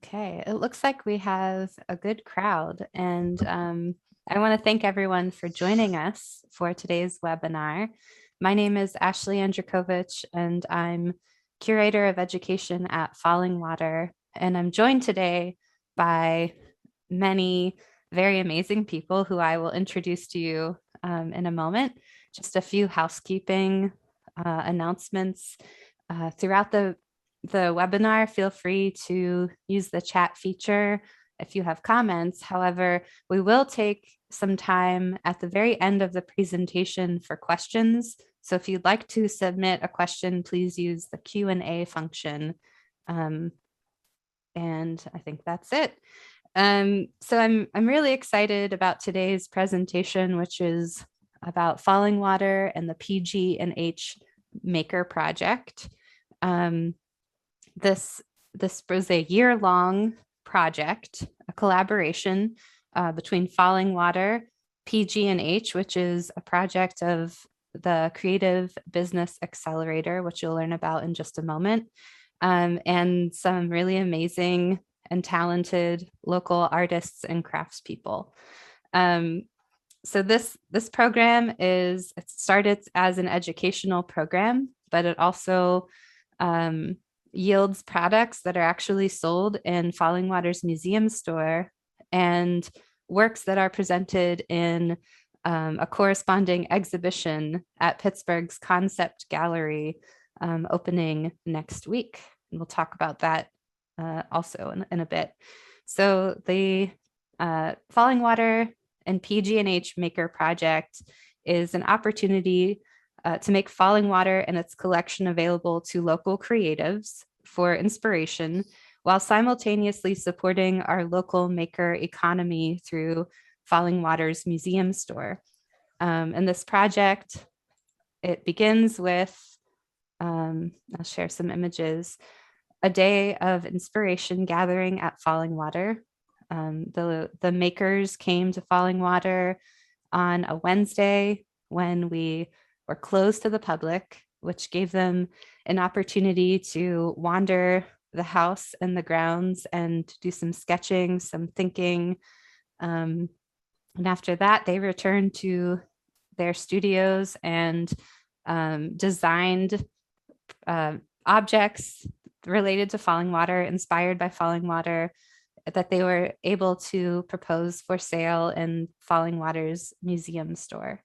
Okay, it looks like we have a good crowd, and I want to thank everyone for joining us for today's webinar. My name is Ashley Andrykovitch, and I'm Curator of Education at Fallingwater, and I'm joined today by many very amazing people who I will introduce to you in a moment. Just a few housekeeping announcements. Throughout the webinar, feel free to use the chat feature if you have comments. However, we will take some time at the very end of the presentation for questions. So if you'd like to submit a question, please use the Q&A function. And I think that's it. So I'm really excited about today's presentation, which is about Fallingwater and the PG&H Maker Project. This was a year-long project, a collaboration between Fallingwater, PG&H, which is a project of the Creative Business Accelerator, which you'll learn about in just a moment, and some really amazing and talented local artists and craftspeople. So this program it started as an educational program, but it also yields products that are actually sold in Fallingwater's Museum Store and works that are presented in a corresponding exhibition at Pittsburgh's Concept Gallery opening next week. And we'll talk about that also in a bit. So the Fallingwater and PG&H Maker Project is an opportunity to make Fallingwater and its collection available to local creatives for inspiration, while simultaneously supporting our local maker economy through Fallingwater's Museum Store. And this project, it begins with, I'll share some images, a day of inspiration gathering at Fallingwater. The makers came to Fallingwater on a Wednesday when we were closed to the public, which gave them an opportunity to wander the house and the grounds and do some sketching, some thinking. And after that, they returned to their studios and designed objects related to Fallingwater, inspired by Fallingwater, that they were able to propose for sale in Fallingwater's Museum Store.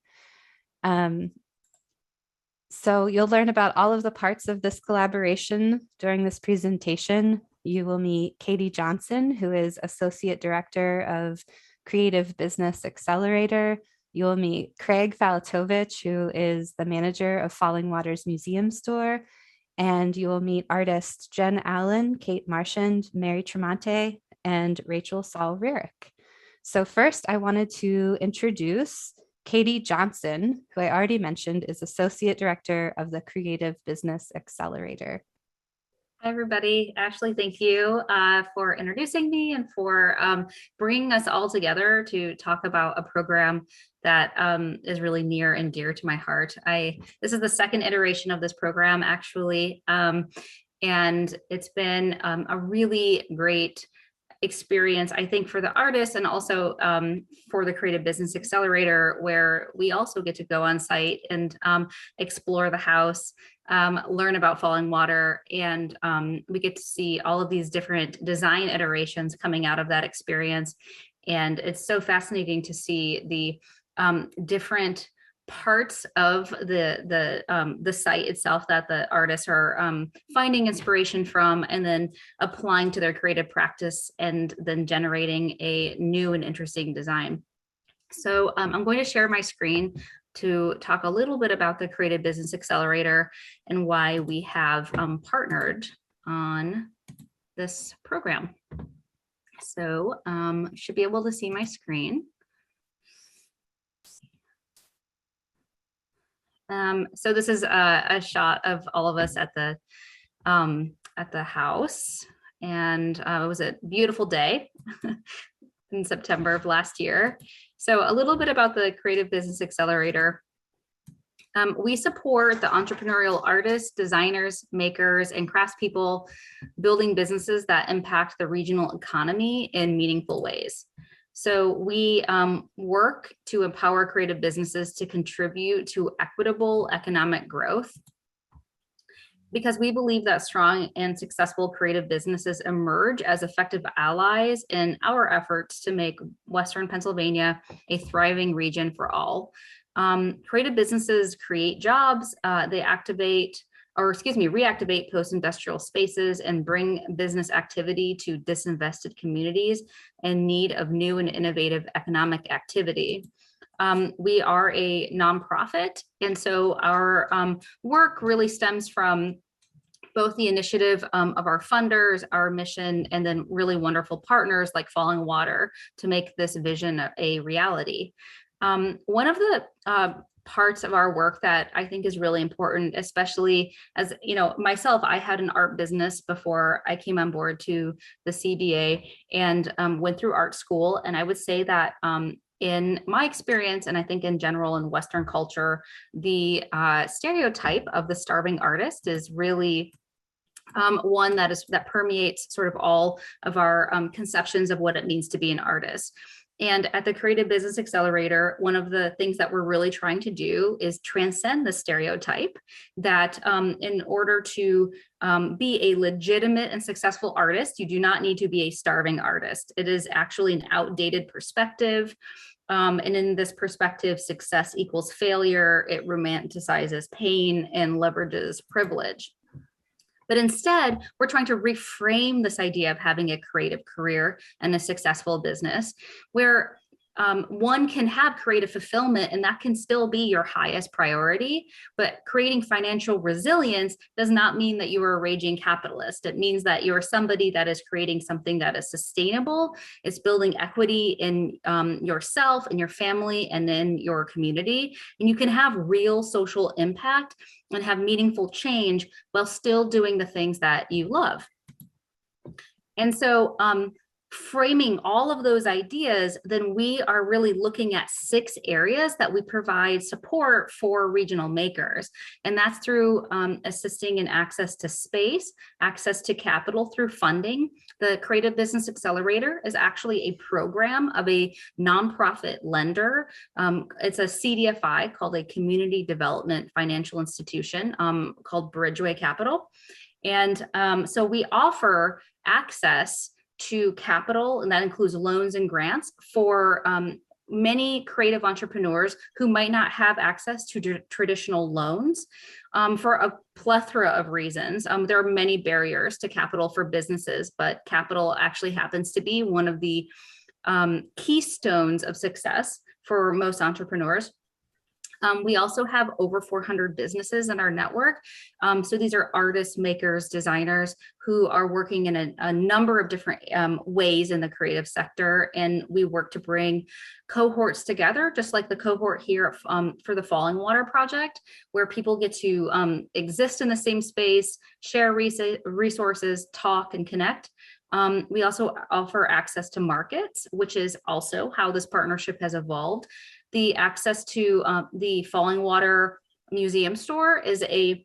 So you'll learn about all of the parts of this collaboration during this presentation. You will meet Katie Johnson, who is Associate Director of Creative Business Accelerator. You will meet Craig Falatovich, who is the manager of Fallingwater's Museum Store. And you will meet artists Jen Allen, Kate Marchand, Mary Tremonte, and Rachel Saul Rearick. So first, I wanted to introduce Katie Johnson, who I already mentioned is Associate Director of the Creative Business Accelerator. Hi, everybody. Ashley, thank you for introducing me and for bringing us all together to talk about a program that is really near and dear to my heart. This is the second iteration of this program, actually, and it's been a really great experience, I think, for the artists and also for the Creative Business Accelerator, where we also get to go on site and explore the house, learn about Fallingwater, and we get to see all of these different design iterations coming out of that experience. And it's so fascinating to see the different parts of the site itself that the artists are finding inspiration from and then applying to their creative practice and then generating a new and interesting design. So I'm going to share my screen to talk a little bit about the Creative Business Accelerator and why we have partnered on this program. So should be able to see my screen. So this is a shot of all of us at the house, and it was a beautiful day in September of last year. So a little bit about the Creative Business Accelerator. We support the entrepreneurial artists, designers, makers, and craftspeople building businesses that impact the regional economy in meaningful ways. So we work to empower creative businesses to contribute to equitable economic growth, because we believe that strong and successful creative businesses emerge as effective allies in our efforts to make Western Pennsylvania a thriving region for all. Creative businesses create jobs, they reactivate post-industrial spaces and bring business activity to disinvested communities in need of new and innovative economic activity. We are a nonprofit, and so our work really stems from both the initiative of our funders, our mission, and then really wonderful partners like Fallingwater to make this vision a reality. One of the parts of our work that I think is really important, especially as, you know, myself, I had an art business before I came on board to the CBA and went through art school. And I would say that in my experience, and I think in general in Western culture, the stereotype of the starving artist is really one that permeates sort of all of our conceptions of what it means to be an artist. And at the Creative Business Accelerator, one of the things that we're really trying to do is transcend the stereotype that in order to be a legitimate and successful artist, you do not need to be a starving artist. It is actually an outdated perspective. And in this perspective, success equals failure. It romanticizes pain and leverages privilege. But instead, we're trying to reframe this idea of having a creative career and a successful business where one can have creative fulfillment and that can still be your highest priority. But creating financial resilience does not mean that you are a raging capitalist. It means that you're somebody that is creating something that is sustainable. It's building equity in yourself and your family and in your community. And you can have real social impact and have meaningful change while still doing the things that you love. And so framing all of those ideas, then we are really looking at 6 areas that we provide support for regional makers. And that's through assisting in access to space, access to capital through funding. The Creative Business Accelerator is actually a program of a nonprofit lender. It's a CDFI called a Community Development Financial Institution called Bridgeway Capital. And so we offer access to capital, and that includes loans and grants for many creative entrepreneurs who might not have access to traditional loans for a plethora of reasons. There are many barriers to capital for businesses, but capital actually happens to be one of the keystones of success for most entrepreneurs. We also have over 400 businesses in our network. So these are artists, makers, designers who are working in a number of different ways in the creative sector. And we work to bring cohorts together, just like the cohort here for the Fallingwater project, where people get to exist in the same space, share resources, talk, and connect. We also offer access to markets, which is also how this partnership has evolved. The access to the Fallingwater Museum Store is a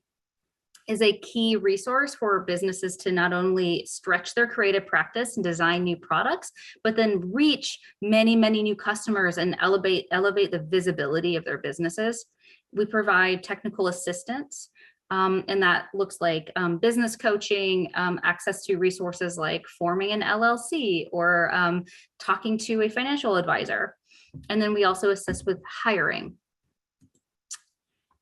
key resource for businesses to not only stretch their creative practice and design new products, but then reach many, many new customers and elevate the visibility of their businesses. We provide technical assistance. And that looks like business coaching, access to resources like forming an LLC or talking to a financial advisor. And then we also assist with hiring.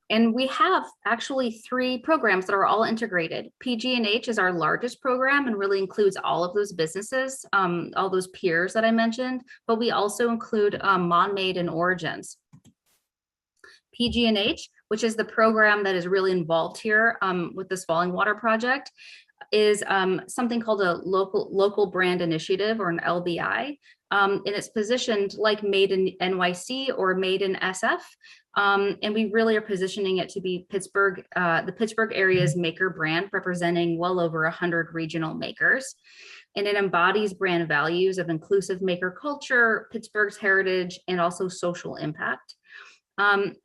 And we have actually 3 programs that are all integrated. PG&H is our largest program and really includes all of those businesses, all those peers that I mentioned, but we also include Monmade and Origins. PG&H, which is the program that is really involved here with this Fallingwater project, is something called a local brand initiative, or an LBI. And it's positioned like Made in NYC or Made in SF. And we really are positioning it to be Pittsburgh, the Pittsburgh area's maker brand, representing well over 100 regional makers. And it embodies brand values of inclusive maker culture, Pittsburgh's heritage, and also social impact.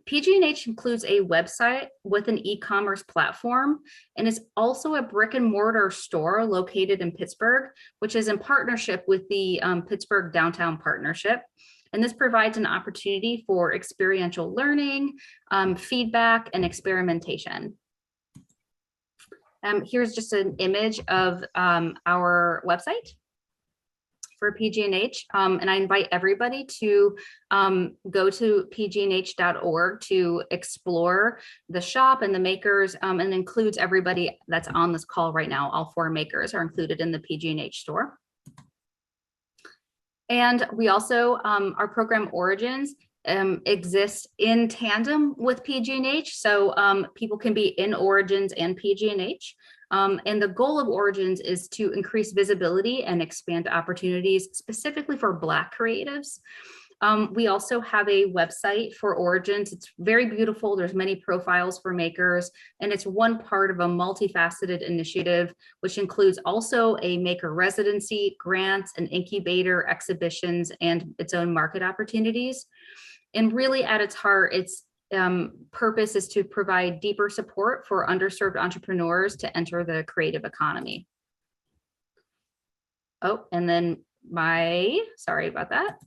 PG&H includes a website with an e-commerce platform, and is also a brick and mortar store located in Pittsburgh, which is in partnership with the Pittsburgh Downtown Partnership. And this provides an opportunity for experiential learning, feedback, and experimentation. Here's just an image of our website for PG&H, and I invite everybody to go to pgnh.org to explore the shop and the makers, and includes everybody that's on this call right now. All 4 makers are included in the PG&H store. And we also, our program Origins exists in tandem with PG&H, so people can be in Origins and PG&H. And the goal of Origins is to increase visibility and expand opportunities specifically for Black creatives. We also have a website for Origins. It's very beautiful. There's many profiles for makers, and it's one part of a multifaceted initiative, which includes also a maker residency, grants, an incubator, exhibitions, and its own market opportunities. And really at its heart, its purpose is to provide deeper support for underserved entrepreneurs to enter the creative economy. Oh, and then sorry about that.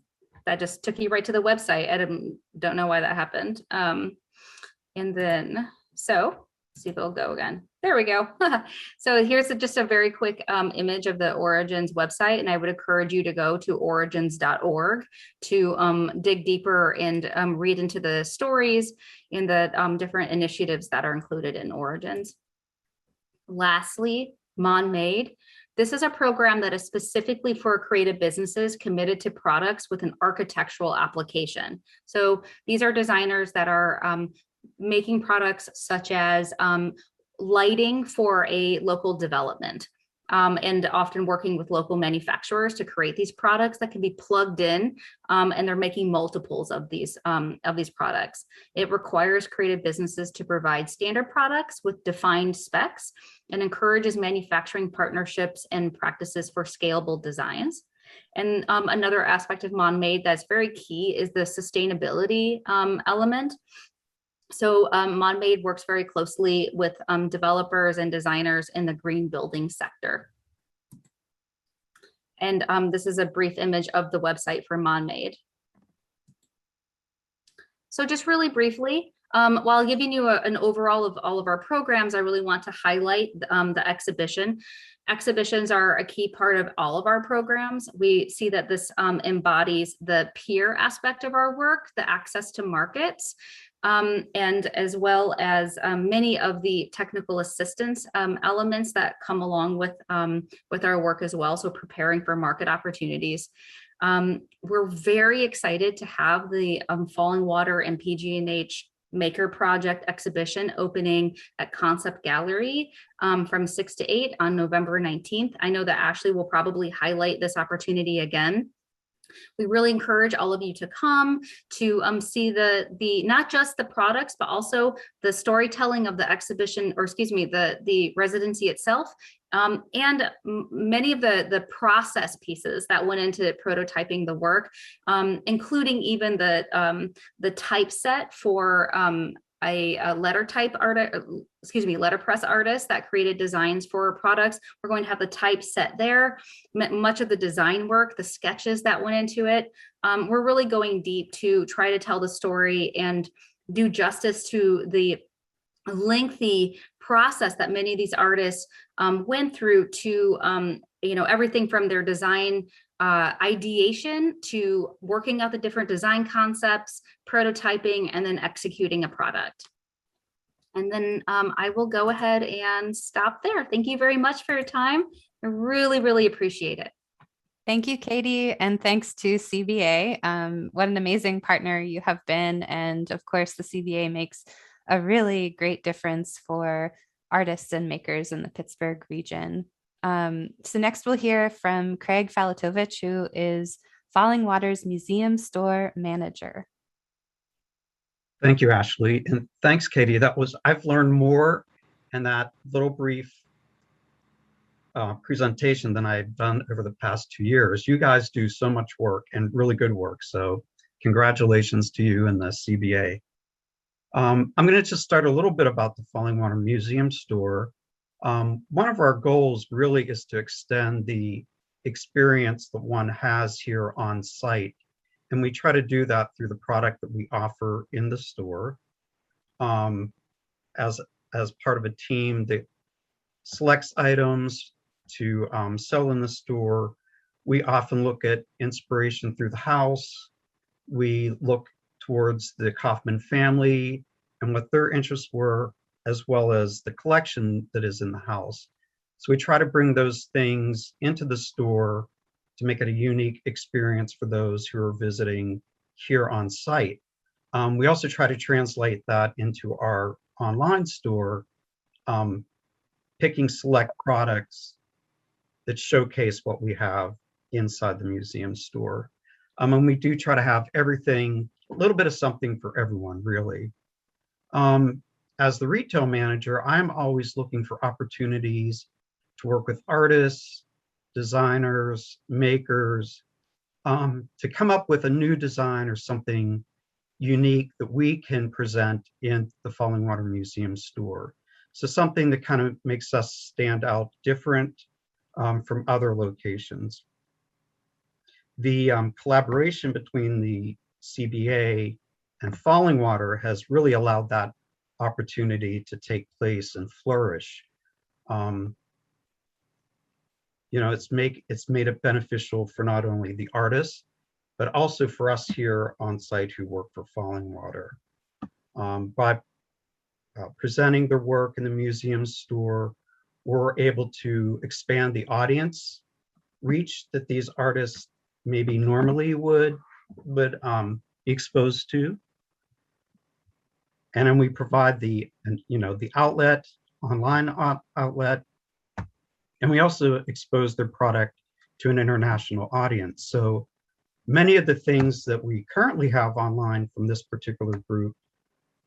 That just took you right to the website. I don't know why that happened. And then, so see if it'll go again. There we go. So here's just a very quick image of the Origins website, and I would encourage you to go to origins.org to dig deeper and read into the stories and the different initiatives that are included in Origins. Lastly, Made. This is a program that is specifically for creative businesses committed to products with an architectural application. So these are designers that are making products such as lighting for a local development, and often working with local manufacturers to create these products that can be plugged in, and they're making multiples of these products. It requires creative businesses to provide standard products with defined specs and encourages manufacturing partnerships and practices for scalable designs. And another aspect of Made that's very key is the sustainability element. So Made works very closely with developers and designers in the green building sector. And this is a brief image of the website for Made. So just really briefly, while giving you an overall of all of our programs, I really want to highlight the exhibition. Exhibitions are a key part of all of our programs. We see that this embodies the peer aspect of our work, the access to markets, and as well as many of the technical assistance elements that come along with our work as well. So preparing for market opportunities. We're very excited to have the Fallingwater and PG&H Maker Project exhibition opening at Concept Gallery from 6 to 8 on November 19th. I know that Ashley will probably highlight this opportunity again. We really encourage all of you to come to see the not just the products, but also the storytelling of the exhibition, or excuse me, the residency itself, and many of the process pieces that went into prototyping the work, including even the typeset for a letterpress artist that created designs for products. We're going to have the typeset there, much of the design work, the sketches that went into it. We're really going deep to try to tell the story and do justice to the lengthy process that many of these artists went through to, everything from their design ideation to working out the different design concepts, prototyping, and then executing a product. And then I will go ahead and stop there. Thank you very much for your time. I really, really appreciate it. Thank you, Katie, and thanks to CBA. What an amazing partner you have been. And of course, the CBA makes a really great difference for artists and makers in the Pittsburgh region. So next we'll hear from Craig Falatovich, who is Fallingwater's Museum Store Manager. Thank you, Ashley. And thanks, Katie. I've learned more in that little brief presentation than I've done over the past 2 years. You guys do so much work and really good work. So congratulations to you and the CBA. I'm going to just start a little bit about the Fallingwater Museum Store. One of our goals really is to extend the experience that one has here on site. And we try to do that through the product that we offer in the store. As part of a team that selects items to sell in the store, we often look at inspiration through the house. We look towards the Kaufman family and what their interests were, as well as the collection that is in the house. So we try to bring those things into the store to make it a unique experience for those who are visiting here on site. We also try to translate that into our online store, picking select products that showcase what we have inside the museum store. And we do try to have everything, a little bit of something for everyone, really. As the retail manager, I'm always looking for opportunities to work with artists, designers, makers, to come up with a new design or something unique that we can present in the Fallingwater Museum Store. So something that kind of makes us stand out different from other locations. The collaboration between the CBA and Fallingwater has really allowed that opportunity to take place and flourish. It's made it beneficial for not only the artists, but also for us here on site who work for Fallingwater. By presenting their work in the museum store, we're able to expand the audience reach that these artists maybe normally would be exposed to. And then we provide the outlet, online outlet, and we also expose their product to an international audience. So many of the things that we currently have online from this particular group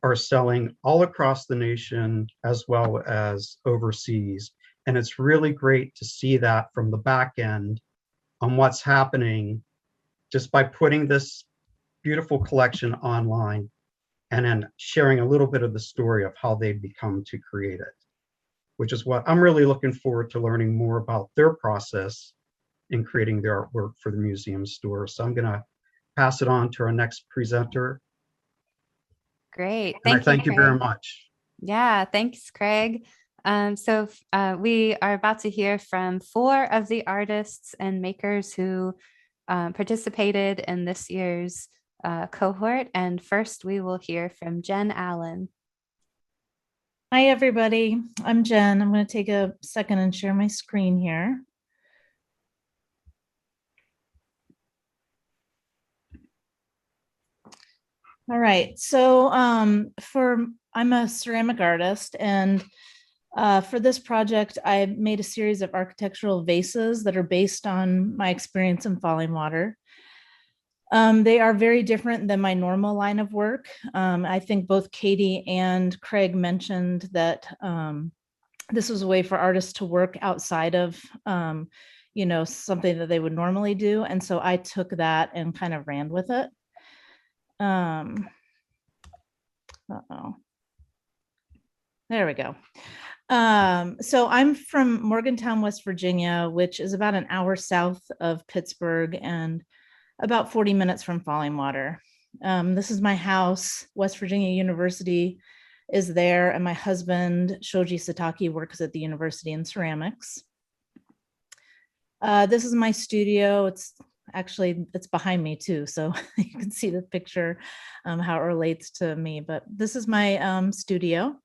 are selling all across the nation as well as overseas. And it's really great to see that from the back end on what's happening just by putting this beautiful collection online and then sharing a little bit of the story of how they've become to create it, which is what I'm really looking forward to learning more about their process in creating their artwork for the museum store. So I'm going to pass it on to our next presenter. Great. Thank you very much. Yeah, thanks, Craig. So we are about to hear from 4 of the artists and makers who participated in this year's cohort. And first, we will hear from Jen Allen. Hi, everybody. I'm Jen. I'm going to take a second and share my screen here. All right. So I'm a ceramic artist, and for this project, I made a series of architectural vases that are based on my experience in Fallingwater. They are very different than my normal line of work. I think both Katie and Craig mentioned that this was a way for artists to work outside of, something that they would normally do. And so I took that and kind of ran with it. There we go. So I'm from Morgantown, West Virginia, which is about an hour south of Pittsburgh and about 40 minutes from Fallingwater. This is my house. West Virginia University is there, and my husband, Shoji Sataki, works at the university in ceramics. This is my studio. It's behind me too, so you can see the picture, how it relates to me. But this is my studio.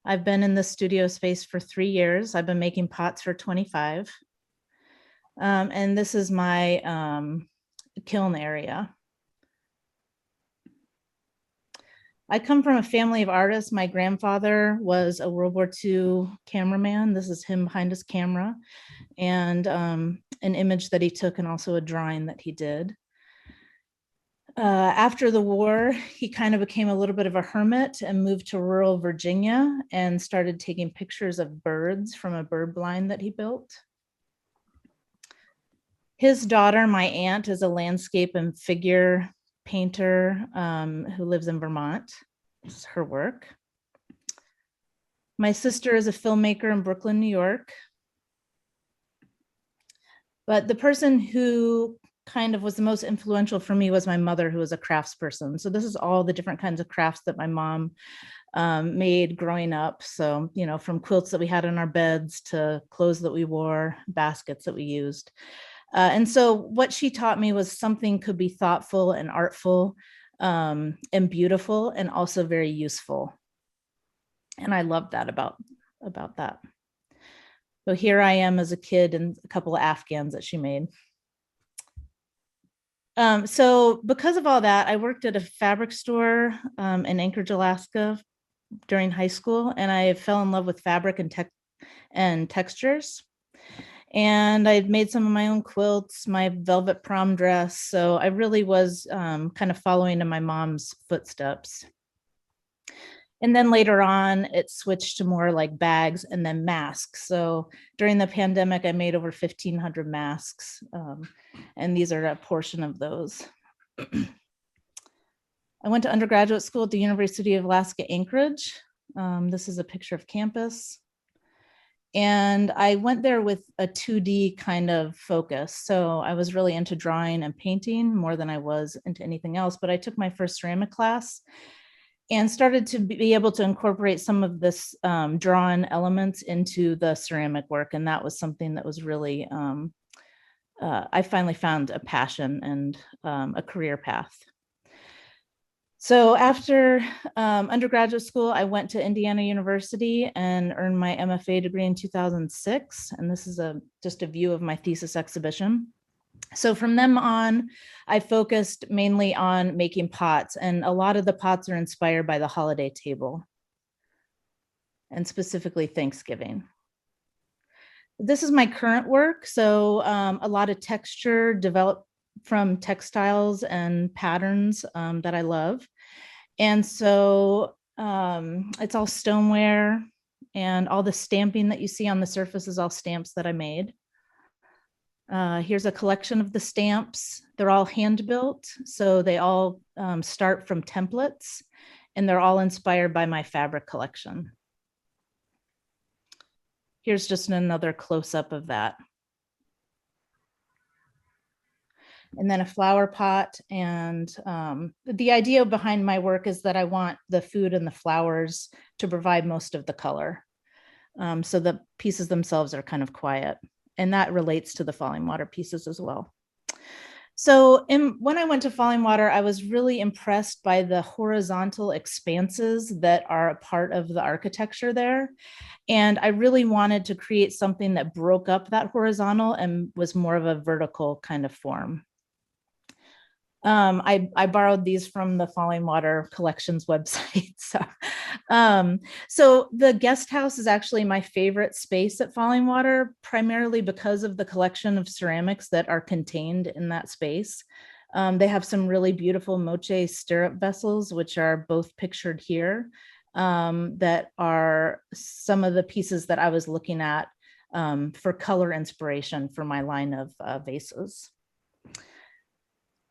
I've been in the studio space for 3 years. I've been making pots for 25. And this is my kiln area. I come from a family of artists. My grandfather was a World War II cameraman. This is him behind his camera, and an image that he took, and also a drawing that he did. After the war, he kind of became a little bit of a hermit and moved to rural Virginia and started taking pictures of birds from a bird blind that he built. His daughter, my aunt, is a landscape and figure painter who lives in Vermont. This is her work. My sister is a filmmaker in Brooklyn, New York. But the person who kind of was the most influential for me was my mother, who was a craftsperson. So this is all the different kinds of crafts that my mom made growing up. So, you know, from quilts that we had in our beds to clothes that we wore, baskets that we used. And so what she taught me was something could be thoughtful and artful and beautiful and also very useful. And I loved that about that. So here I am as a kid and a couple of Afghans that she made. So because of all that, I worked at a fabric store in Anchorage, Alaska during high school, and I fell in love with fabric and textures. And I made some of my own quilts, my velvet prom dress. So I really was kind of following in my mom's footsteps. And then later on, it switched to more like bags and then masks. So during the pandemic, I made over 1,500 masks. And these are a portion of those. I went to undergraduate school at the University of Alaska, Anchorage. This is a picture of campus. And I went there with a 2D kind of focus. So I was really into drawing and painting more than I was into anything else. But I took my first ceramic class and started to be able to incorporate some of this drawn elements into the ceramic work. And that was something that was really, I finally found a passion and a career path. So after undergraduate school, I went to Indiana University and earned my MFA degree in 2006. And this is just a view of my thesis exhibition. So from then on, I focused mainly on making pots, and a lot of the pots are inspired by the holiday table, and specifically Thanksgiving. This is my current work. So a lot of texture developed from textiles and patterns that I love. And so it's all stoneware, and all the stamping that you see on the surface is all stamps that I made. Here's a collection of the stamps. They're all hand built. So they all start from templates, and they're all inspired by my fabric collection. Here's just another close-up of that. And then a flower pot. And the idea behind my work is that I want the food and the flowers to provide most of the color. So the pieces themselves are kind of quiet. And that relates to the Fallingwater pieces as well. So when I went to Fallingwater, I was really impressed by the horizontal expanses that are a part of the architecture there. And I really wanted to create something that broke up that horizontal and was more of a vertical kind of form. I borrowed these from the Fallingwater Collections website. So the guest house is actually my favorite space at Fallingwater, primarily because of the collection of ceramics that are contained in that space. They have some really beautiful moche stirrup vessels, which are both pictured here, that are some of the pieces that I was looking at for color inspiration for my line of vases.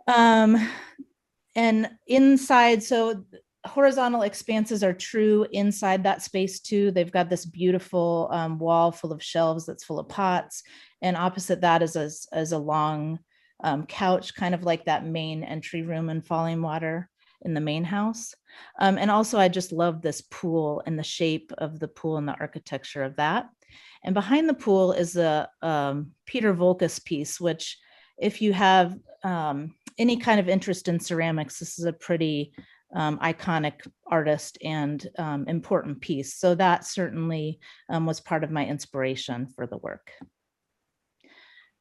And inside, so horizontal expanses are true inside that space too. They've got this beautiful wall full of shelves that's full of pots. And opposite that is a long couch, kind of like that main entry room in Fallingwater in the main house. And also I just love this pool and the shape of the pool and the architecture of that. And behind the pool is a Peter Volkus piece, which if you have any kind of interest in ceramics, this is a pretty iconic artist and important piece. So that certainly was part of my inspiration for the work.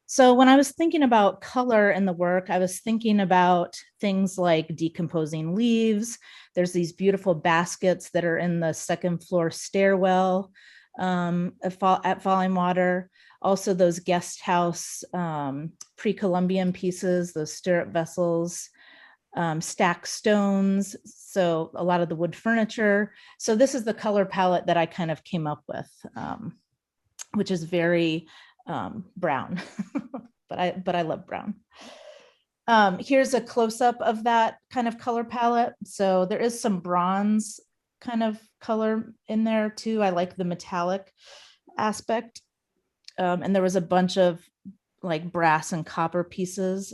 So when I was thinking about color in the work, I was thinking about things like decomposing leaves. There's these beautiful baskets that are in the second floor stairwell at Fallingwater. Also those guest house pre-Columbian pieces, those stirrup vessels, stacked stones. So a lot of the wood furniture. So this is the color palette that I kind of came up with, which is very brown, but I love brown. Here's a close-up of that kind of color palette. So there is some bronze kind of color in there too. I like the metallic aspect. And there was a bunch of like brass and copper pieces,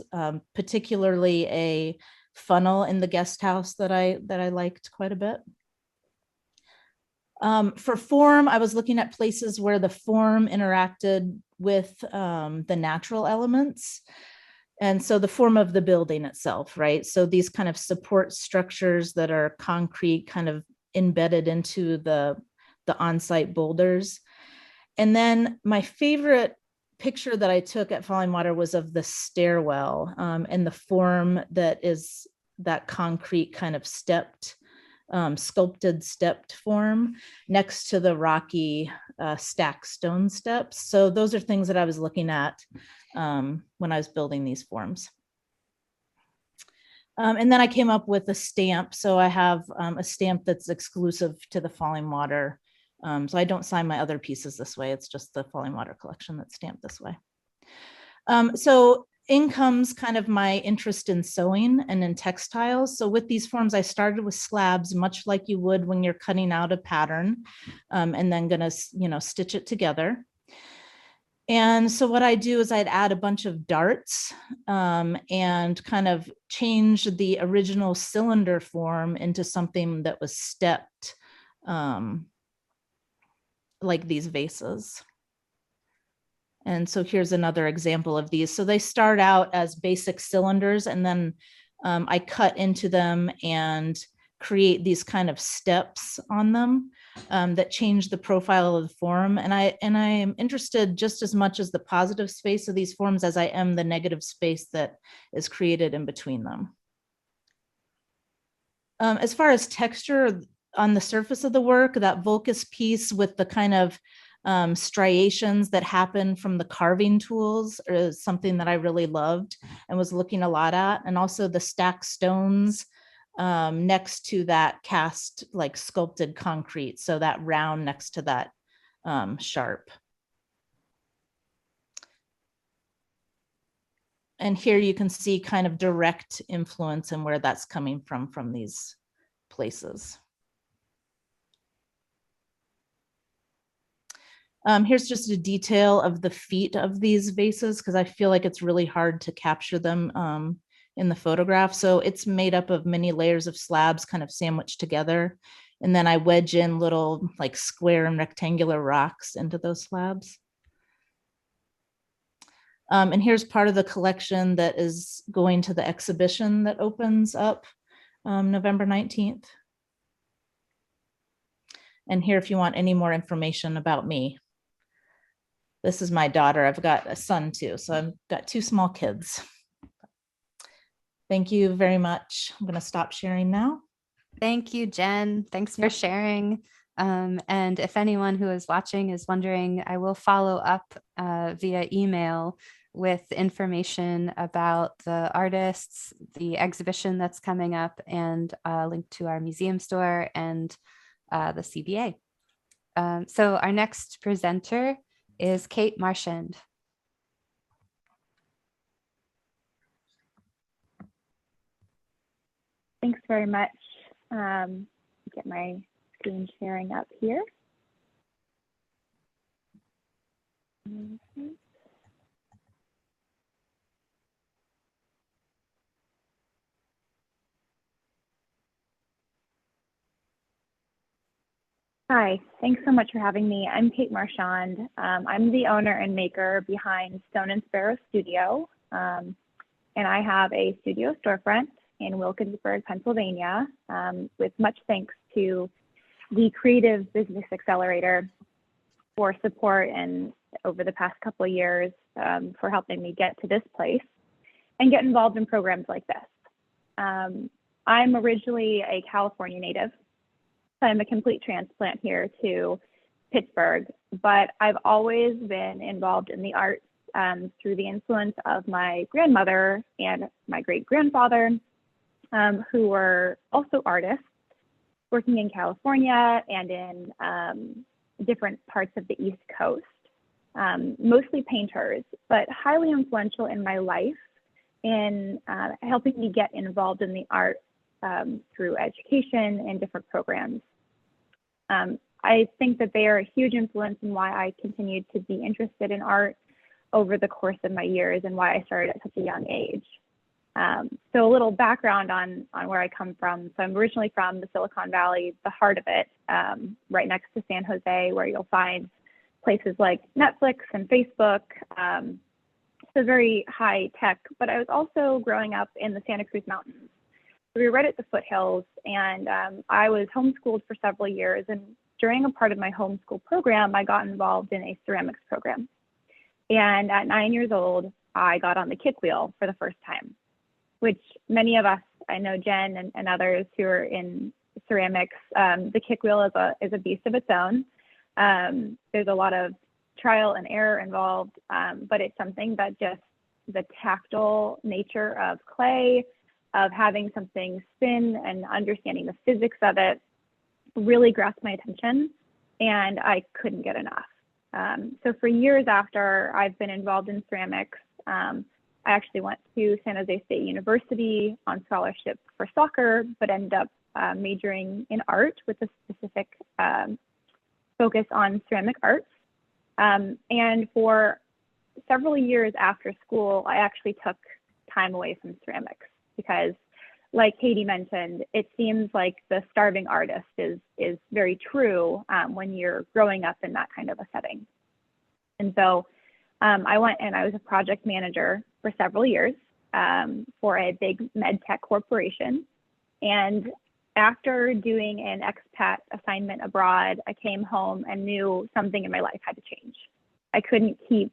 particularly a funnel in the guest house that I liked quite a bit. For form, I was looking at places where the form interacted with the natural elements. And so the form of the building itself, right? So these kind of support structures that are concrete kind of embedded into the on-site boulders. And then my favorite picture that I took at Fallingwater was of the stairwell and the form that is that concrete kind of stepped, sculpted stepped form next to the rocky stacked stone steps. So those are things that I was looking at when I was building these forms. And then I came up with a stamp. So I have a stamp that's exclusive to the Fallingwater. So I don't sign my other pieces this way. It's just the Fallingwater collection that's stamped this way. So in comes kind of my interest in sewing and in textiles. So with these forms, I started with slabs, much like you would when you're cutting out a pattern and then gonna, stitch it together. And so what I do is I'd add a bunch of darts and kind of change the original cylinder form into something that was stepped, like these vases. And so here's another example of these. So they start out as basic cylinders, and then I cut into them and create these kind of steps on them that change the profile of the form. And I am interested just as much as the positive space of these forms as I am the negative space that is created in between them. As far as texture on the surface of the work, that Vulcus piece with the kind of striations that happen from the carving tools is something that I really loved and was looking a lot at. And also the stacked stones next to that cast, like sculpted concrete. So that round next to that sharp. And here you can see kind of direct influence and where that's coming from these places. Here's just a detail of the feet of these vases, because I feel like it's really hard to capture them in the photograph. So it's made up of many layers of slabs kind of sandwiched together. And then I wedge in little like square and rectangular rocks into those slabs. And here's part of the collection that is going to the exhibition that opens up November 19th. And here, if you want any more information about me. This is my daughter. I've got a son too, so I've got two small kids. Thank you very much. I'm going to stop sharing now. Thank you, Jen. Thanks for sharing. And if anyone who is watching is wondering, I will follow up via email with information about the artists, the exhibition that's coming up, and a link to our museum store and the CBA. So our next presenter is Kate Marchand. Thanks very much. Get my screen sharing up here. Hi, thanks so much for having me. I'm Kate Marchand. I'm the owner and maker behind Stone and Sparrow Studio. And I have a studio storefront in Wilkinsburg, Pennsylvania, with much thanks to the Creative Business Accelerator for support and over the past couple of years for helping me get to this place and get involved in programs like this. I'm originally a California native. I'm a complete transplant here to Pittsburgh, but I've always been involved in the arts through the influence of my grandmother and my great-grandfather, who were also artists working in California and in different parts of the East Coast, mostly painters, but highly influential in my life in helping me get involved in the art through education and different programs. I think that they are a huge influence in why I continued to be interested in art over the course of my years and why I started at such a young age. So a little background on where I come from. So I'm originally from the Silicon Valley, the heart of it, right next to San Jose, where you'll find places like Netflix and Facebook. So very high tech, but I was also growing up in the Santa Cruz Mountains. So we were right at the foothills, and I was homeschooled for several years. And during a part of my homeschool program, I got involved in a ceramics program. And at 9 years old, I got on the kick wheel for the first time, which many of us, I know Jen and others who are in ceramics, the kick wheel is a beast of its own. There's a lot of trial and error involved, but it's something that just the tactile nature of clay, of having something spin and understanding the physics of it really grasped my attention, and I couldn't get enough. So for years after I've been involved in ceramics, I actually went to San Jose State University on scholarship for soccer, but ended up majoring in art with a specific focus on ceramic arts. And for several years after school, I actually took time away from ceramics because, like Katie mentioned, it seems like the starving artist is very true when you're growing up in that kind of a setting. And so I went and I was a project manager for several years for a big med tech corporation. And after doing an expat assignment abroad, I came home and knew something in my life had to change. I couldn't keep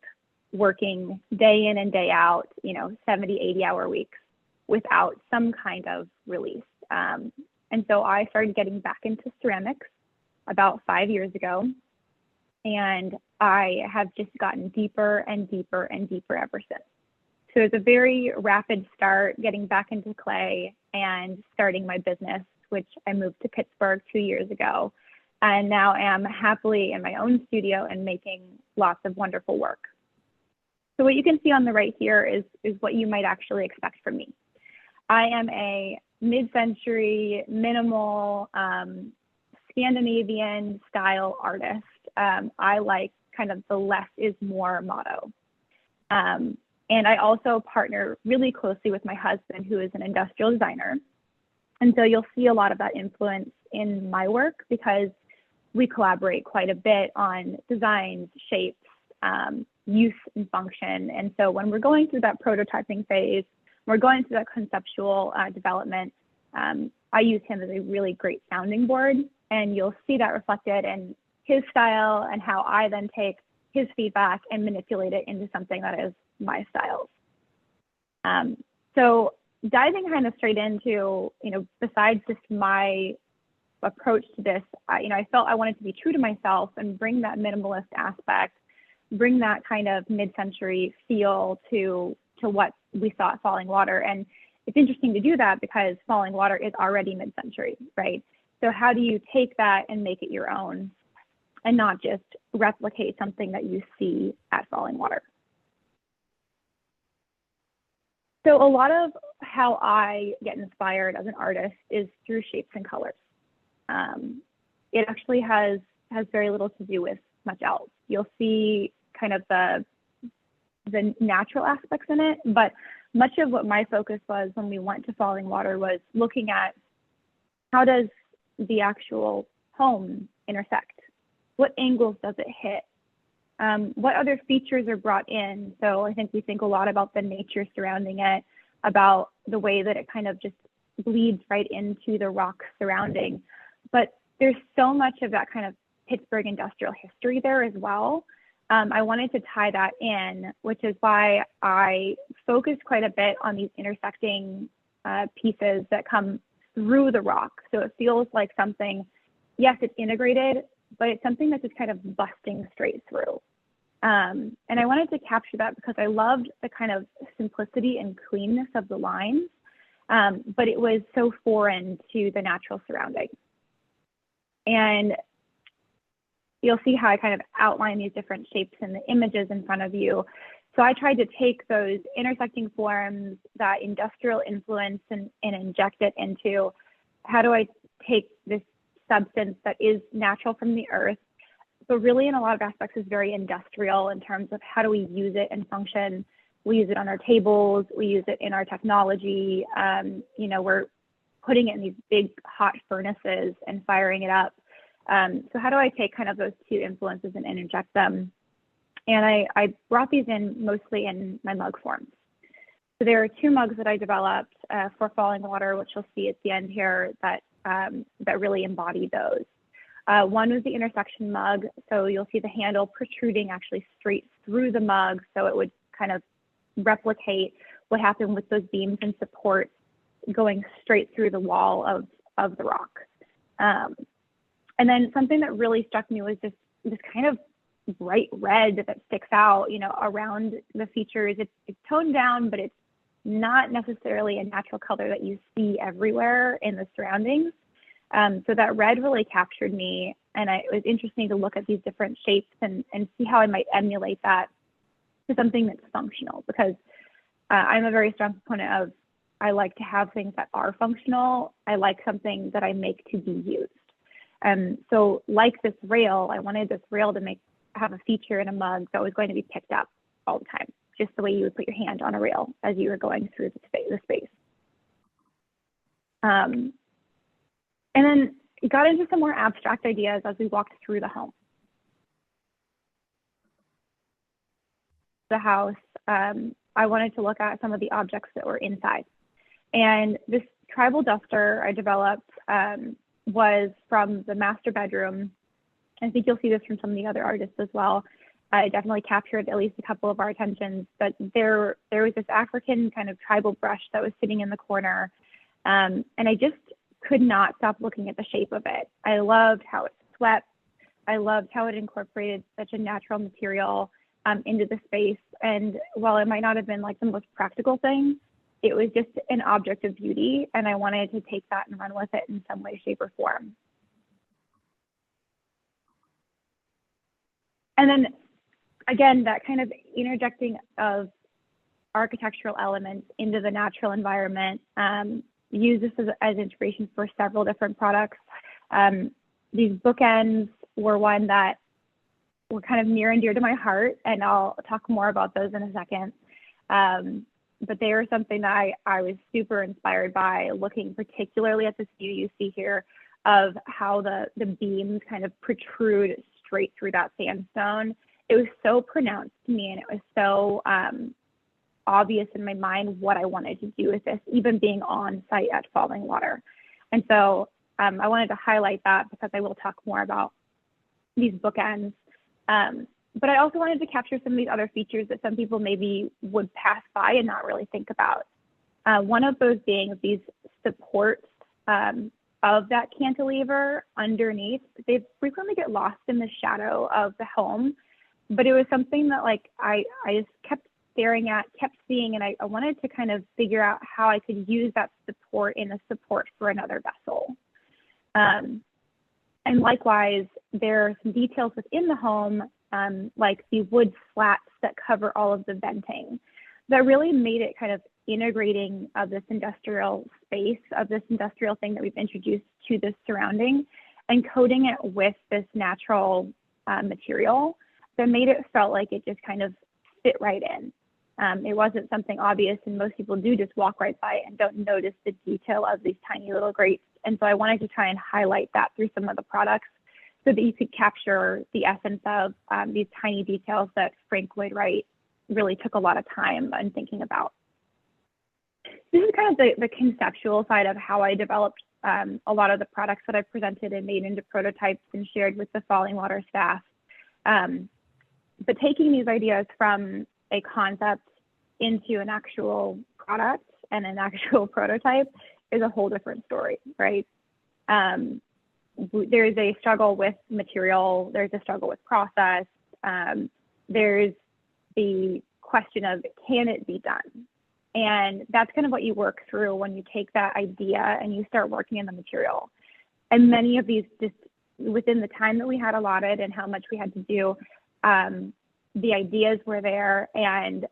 working day in and day out, 70, 80-hour weeks without some kind of release. And so I started getting back into ceramics about 5 years ago. And I have just gotten deeper and deeper and deeper ever since. So it's a very rapid start getting back into clay and starting my business, which I moved to Pittsburgh 2 years ago. And now am happily in my own studio and making lots of wonderful work. So what you can see on the right here is what you might actually expect from me. I am a mid-century, minimal, Scandinavian style artist. I like kind of the less is more motto. And I also partner really closely with my husband, who is an industrial designer. And so you'll see a lot of that influence in my work because we collaborate quite a bit on designs, shapes, use and function. And so when we're going through that prototyping phase, we're going through that conceptual development, I use him as a really great sounding board. And you'll see that reflected in his style and how I then take his feedback and manipulate it into something that is my style. So diving kind of straight into, besides just my approach to this, I felt I wanted to be true to myself and bring that minimalist aspect, bring that kind of mid-century feel to what we saw at Fallingwater. And it's interesting to do that because Fallingwater is already mid-century, right? So how do you take that and make it your own and not just replicate something that you see at Fallingwater? So a lot of how I get inspired as an artist is through shapes and colors. It actually has very little to do with much else. You'll see kind of the natural aspects in it, but much of what my focus was when we went to Fallingwater was looking at how does the actual home intersect? What angles does it hit? What other features are brought in? So I think we think a lot about the nature surrounding it, about the way that it kind of just bleeds right into the rock surrounding. But there's so much of that kind of Pittsburgh industrial history there as well. I wanted to tie that in, which is why I focused quite a bit on these intersecting pieces that come through the rock. So it feels like something, yes, it's integrated, but it's something that's just kind of busting straight through. And I wanted to capture that because I loved the kind of simplicity and cleanness of the lines, but it was so foreign to the natural surrounding. And you'll see how I kind of outline these different shapes in the images in front of you So I tried to take those intersecting forms, that industrial influence, and inject it into how do I take this substance that is natural from the earth, but really in a lot of aspects is very industrial in terms of how do we use it and function. We use it on our tables, we use it in our technology. You know, we're putting it in these big hot furnaces and firing it up. So how do I take kind of those two influences and interject them? And I brought these in mostly in my mug forms. So there are two mugs that I developed for Fallingwater, which you'll see at the end here, that really embody those. One was the intersection mug. So you'll see the handle protruding actually straight through the mug. So it would kind of replicate what happened with those beams and supports going straight through the wall of the rock. And then something that really struck me was this kind of bright red that sticks out, you know, around the features. It's toned down, but it's not necessarily a natural color that you see everywhere in the surroundings. So that red really captured me, and it was interesting to look at these different shapes and see how I might emulate that to something that's functional, because I'm a very strong proponent of, I like to have things that are functional. I like something that I make to be used. So like this rail, I wanted this rail to have a feature in a mug that was going to be picked up all the time, just the way you would put your hand on a rail as you were going through the space. And then got into some more abstract ideas as we walked through the home. The house, I wanted to look at some of the objects that were inside. And this tribal duster I developed was from the master bedroom. I think you'll see this from some of the other artists as well. It definitely captured at least a couple of our attentions, but there was this African kind of tribal brush that was sitting in the corner. And I just could not stop looking at the shape of it. I loved how it swept. I loved how it incorporated such a natural material into the space. And while it might not have been like the most practical thing, it was just an object of beauty. And I wanted to take that and run with it in some way, shape, or form. And then again, that kind of interjecting of architectural elements into the natural environment, use this as inspiration for several different products. These bookends were one that were kind of near and dear to my heart, and I'll talk more about those in a second. But they were something that I was super inspired by, looking particularly at this view you see here of how the beams kind of protrude straight through that sandstone. It was so pronounced to me, and it was so obvious in my mind what I wanted to do with this, even being on site at Fallingwater. And so I wanted to highlight that because I will talk more about these bookends. But I also wanted to capture some of these other features that some people maybe would pass by and not really think about. One of those being these supports of that cantilever underneath. They frequently get lost in the shadow of the home, but it was something that like I just kept staring at, kept seeing, and I wanted to kind of figure out how I could use that support in a support for another vessel. And likewise, there are some details within the home, like the wood slats that cover all of the venting, that really made it kind of integrating of this industrial space, of this industrial thing that we've introduced to this surrounding, and coating it with this natural material that made it felt like it just kind of fit right in. It wasn't something obvious, and most people do just walk right by it and don't notice the detail of these tiny little grates. And so I wanted to try and highlight that through some of the products so that you could capture the essence of these tiny details that Frank Lloyd Wright really took a lot of time in thinking about. This is kind of the conceptual side of how I developed a lot of the products that I presented and made into prototypes and shared with the Fallingwater staff. But taking these ideas from a concept into an actual product and an actual prototype is a whole different story, right? There's a struggle with material, there's a struggle with process, there's the question of, can it be done? And that's kind of what you work through when you take that idea and you start working in the material. And many of these, just within the time that we had allotted and how much we had to do, the ideas were there, and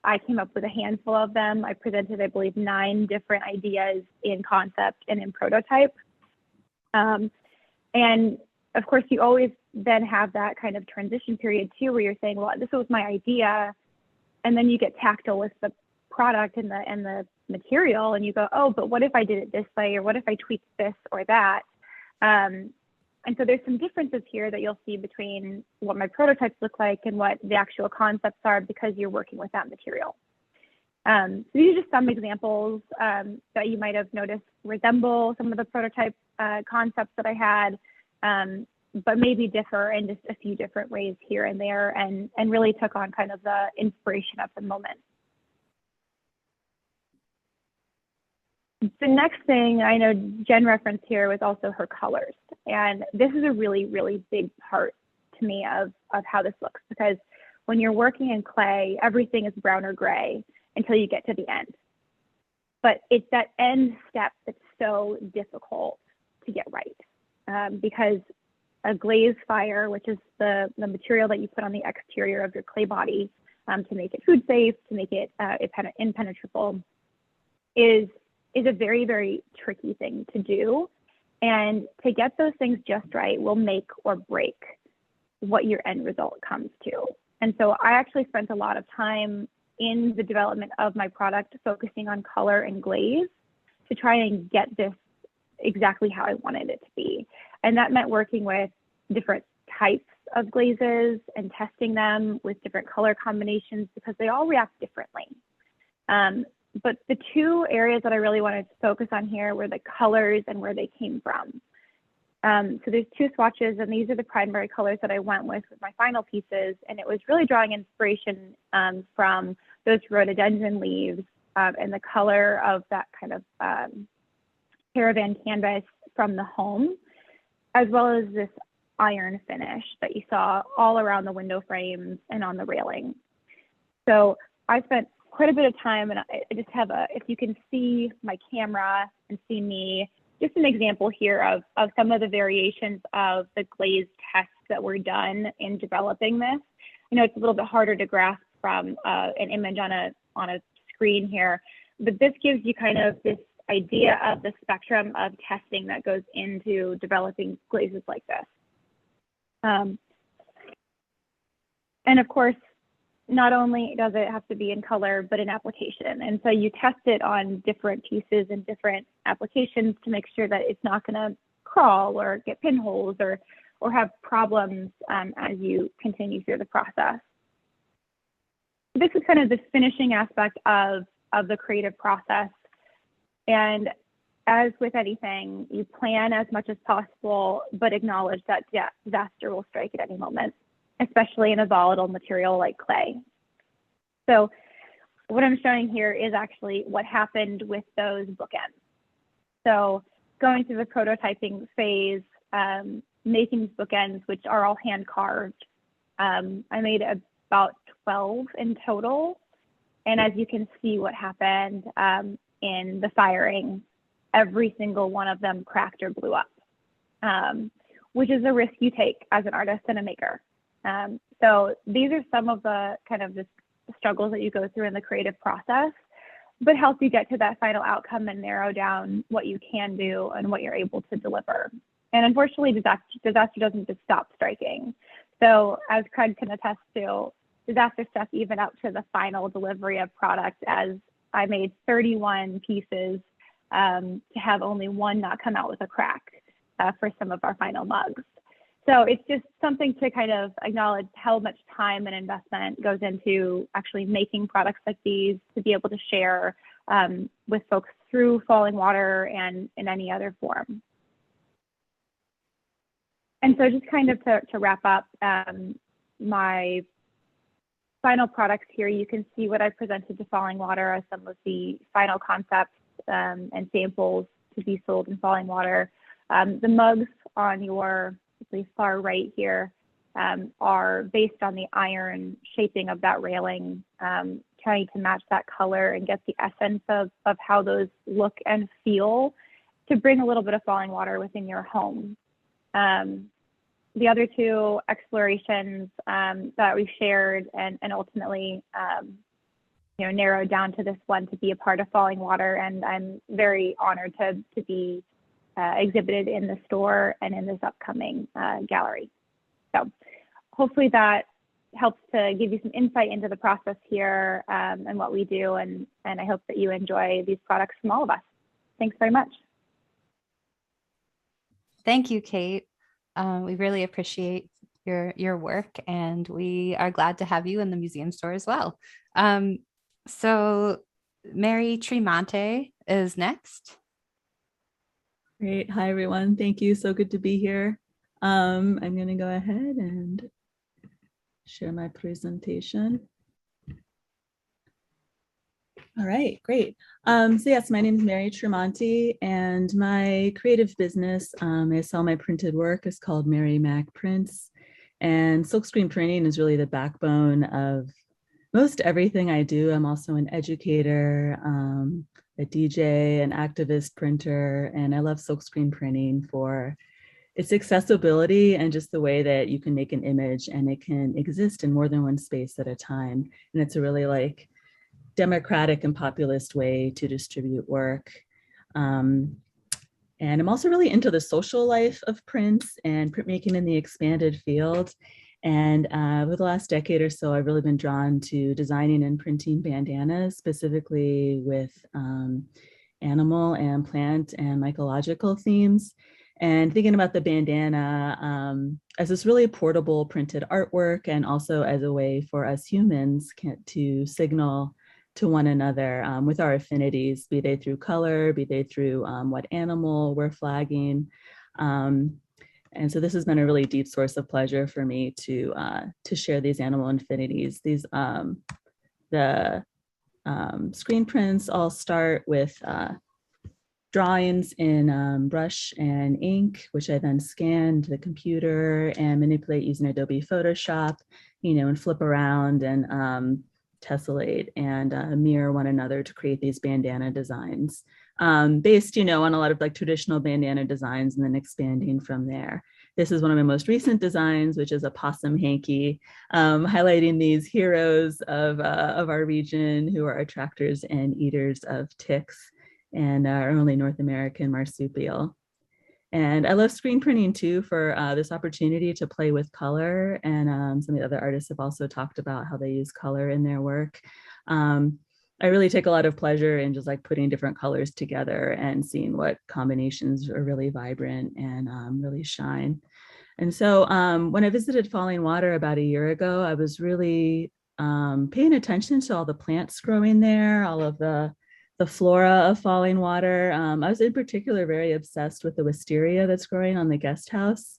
I came up with a handful of them. I presented, I believe, 9 different ideas in concept and in prototype. And of course, you always then have that kind of transition period too, where you're saying, well, this was my idea. And then you get tactile with the product and the material, and you go, oh, but what if I did it this way? Or what if I tweaked this or that? And so there's some differences here that you'll see between what my prototypes look like and what the actual concepts are, because you're working with that material. So these are just some examples that you might have noticed resemble some of the prototype concepts that I had, but maybe differ in just a few different ways here and there, and really took on kind of the inspiration of the moment. The next thing I know Jen referenced here was also her colors. And this is a really, really big part to me of how this looks, because when you're working in clay, everything is brown or gray until you get to the end. But it's that end step that's so difficult to get right, because a glaze fire, which is the material that you put on the exterior of your clay body to make it food safe, to make it impenetrable, is a very, very tricky thing to do. And to get those things just right will make or break what your end result comes to. And so I actually spent a lot of time in the development of my product focusing on color and glaze to try and get this exactly how I wanted it to be. And that meant working with different types of glazes and testing them with different color combinations, because they all react differently. But the 2 areas that I really wanted to focus on here were the colors and where they came from. So there's 2 swatches, and these are the primary colors that I went with my final pieces. And it was really drawing inspiration from those rhododendron leaves and the color of that kind of caravan canvas from the home, as well as this iron finish that you saw all around the window frames and on the railing. So I spent quite a bit of time, and I just have if you can see my camera and see me, just an example here of some of the variations of the glaze tests that were done in developing this. I know it's a little bit harder to grasp from an image on a screen here, but this gives you kind of this idea of the spectrum of testing that goes into developing glazes like this. And of course, not only does it have to be in color, but in application. And so you test it on different pieces and different applications to make sure that it's not going to crawl or get pinholes or have problems as you continue through the process. This is kind of the finishing aspect of the creative process. And as with anything, you plan as much as possible, but acknowledge that disaster will strike at any moment, especially in a volatile material like clay. So what I'm showing here is actually what happened with those bookends. So going through the prototyping phase, making these bookends, which are all hand carved. I made about 12 in total. And as you can see what happened in the firing, every single one of them cracked or blew up, which is a risk you take as an artist and a maker. So these are some of the kind of the struggles that you go through in the creative process, but help you get to that final outcome and narrow down what you can do and what you're able to deliver. And unfortunately, disaster doesn't just stop striking. So as Craig can attest to, disaster stuff even up to the final delivery of product, as I made 31 pieces to have only one not come out with a crack for some of our final mugs. So it's just something to kind of acknowledge how much time and investment goes into actually making products like these to be able to share with folks through Fallingwater and in any other form. And so just kind of to wrap up my final products here, you can see what I presented to Fallingwater as some of the final concepts and samples to be sold in Fallingwater. The mugs on your far right here are based on the iron shaping of that railing, trying to match that color and get the essence of how those look and feel to bring a little bit of Fallingwater within your home. the other two explorations that we've shared and ultimately narrowed down to this one to be a part of Fallingwater, and I'm very honored to be exhibited in the store and in this upcoming gallery. So hopefully that helps to give you some insight into the process here and what we do, and I hope that you enjoy these products from all of us. Thanks very much. Thank you, Kate. We really appreciate your work, and we are glad to have you in the museum store as well. So Mary Tremonte is next. Great. Hi, everyone. Thank you. So good to be here. I'm going to go ahead and share my presentation. All right, great. So yes, my name is Mary Tremonte, and my creative business, I sell my printed work, is called Mary Mack Prints. And silkscreen printing is really the backbone of most everything I do. I'm also an educator, a DJ, an activist printer, and I love silkscreen printing for its accessibility and just the way that you can make an image and it can exist in more than one space at a time. And it's a really like democratic and populist way to distribute work. And I'm also really into the social life of prints and printmaking in the expanded field. And over the last decade or so, I've really been drawn to designing and printing bandanas, specifically with animal and plant and mycological themes. And thinking about the bandana as this really portable printed artwork, and also as a way for us humans to signal to one another with our affinities, be they through color, be they through what animal we're flagging. And so this has been a really deep source of pleasure for me to share these animal affinities. These the screen prints all start with drawings in brush and ink, which I then scan to the computer and manipulate using Adobe Photoshop, and flip around and tessellate and mirror one another to create these bandana designs based, on a lot of like traditional bandana designs and then expanding from there. This is one of my most recent designs, which is a possum hanky, highlighting these heroes of our region who are attractors and eaters of ticks and our only North American marsupial. And I love screen printing too for this opportunity to play with color. And some of the other artists have also talked about how they use color in their work. I really take a lot of pleasure in just like putting different colors together and seeing what combinations are really vibrant and really shine. And so when I visited Fallingwater about a year ago, I was really paying attention to all the plants growing there, all of the flora of Fallingwater. I was in particular very obsessed with the wisteria that's growing on the guest house.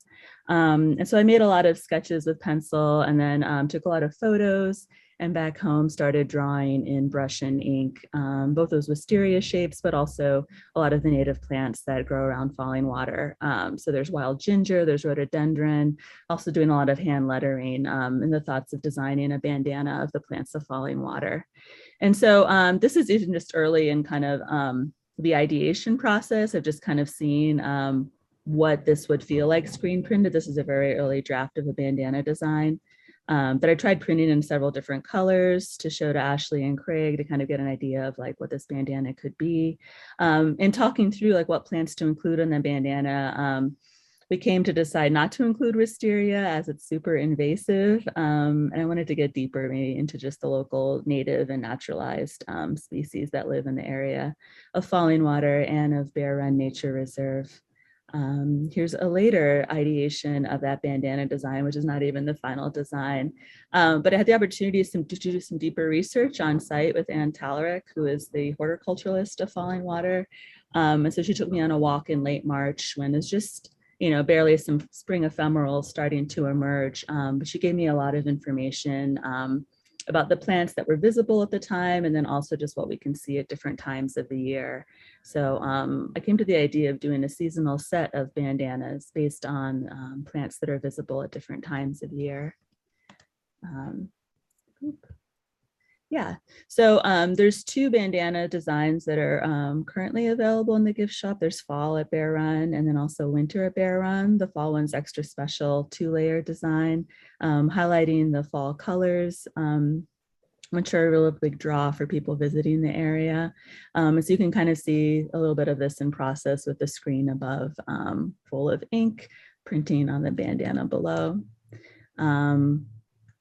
And so I made a lot of sketches with pencil and then took a lot of photos, and back home started drawing in brush and ink, both those wisteria shapes, but also a lot of the native plants that grow around Fallingwater. So there's wild ginger, there's rhododendron, also doing a lot of hand lettering in the thoughts of designing a bandana of the plants of Fallingwater. And so this is even just early in kind of the ideation process of just kind of seeing what this would feel like screen printed. This is a very early draft of a bandana design. But I tried printing in several different colors to show to Ashley and Craig to kind of get an idea of like what this bandana could be. And talking through like what plants to include in the bandana, we came to decide not to include wisteria as it's super invasive. And I wanted to get deeper maybe into just the local native and naturalized species that live in the area of Fallingwater and of Bear Run Nature Reserve. Here's a later ideation of that bandana design, which is not even the final design. But I had the opportunity to do some deeper research on site with Ann Talerick, who is the horticulturalist of Fallingwater. And so she took me on a walk in late March when it's just, barely some spring ephemerals starting to emerge. But she gave me a lot of information about the plants that were visible at the time, and then also just what we can see at different times of the year. So I came to the idea of doing a seasonal set of bandanas based on plants that are visible at different times of year. Yeah, so there's 2 bandana designs that are currently available in the gift shop. There's fall at Bear Run and then also winter at Bear Run. The fall one's extra special 2-layer design, highlighting the fall colors, which are a real big draw for people visiting the area. So you can kind of see a little bit of this in process with the screen above full of ink, printing on the bandana below.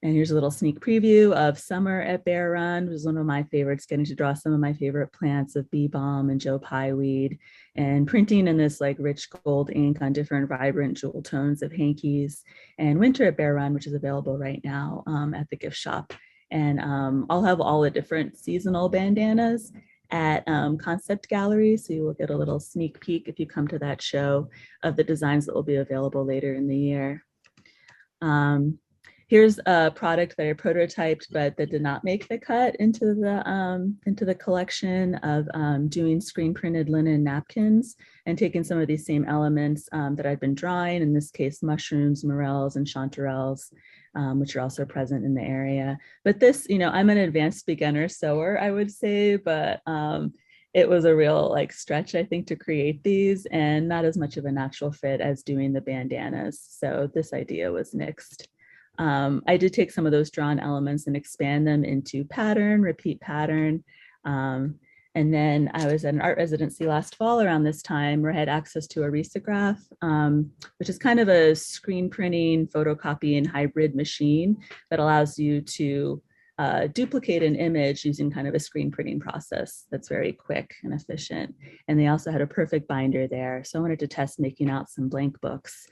And here's a little sneak preview of summer at Bear Run, which is one of my favorites, getting to draw some of my favorite plants of bee balm and Joe Pye weed, and printing in this like rich gold ink on different vibrant jewel tones of hankies. And winter at Bear Run, which is available right now at the gift shop. And I'll have all the different seasonal bandanas at Concept Gallery. So you will get a little sneak peek if you come to that show of the designs that will be available later in the year. Here's a product that I prototyped, but that did not make the cut into the collection of doing screen printed linen napkins and taking some of these same elements that I've been drawing, in this case, mushrooms, morels, and chanterelles, which are also present in the area. But this, I'm an advanced beginner sewer, I would say, but it was a real stretch, I think, to create these, and not as much of a natural fit as doing the bandanas. So this idea was nixed. I did take some of those drawn elements and expand them into pattern, repeat pattern. And then I was at an art residency last fall around this time where I had access to a risograph, which is kind of a screen printing, photocopying hybrid machine that allows you to duplicate an image using kind of a screen printing process that's very quick and efficient. And they also had a perfect binder there. So I wanted to test making out some blank books.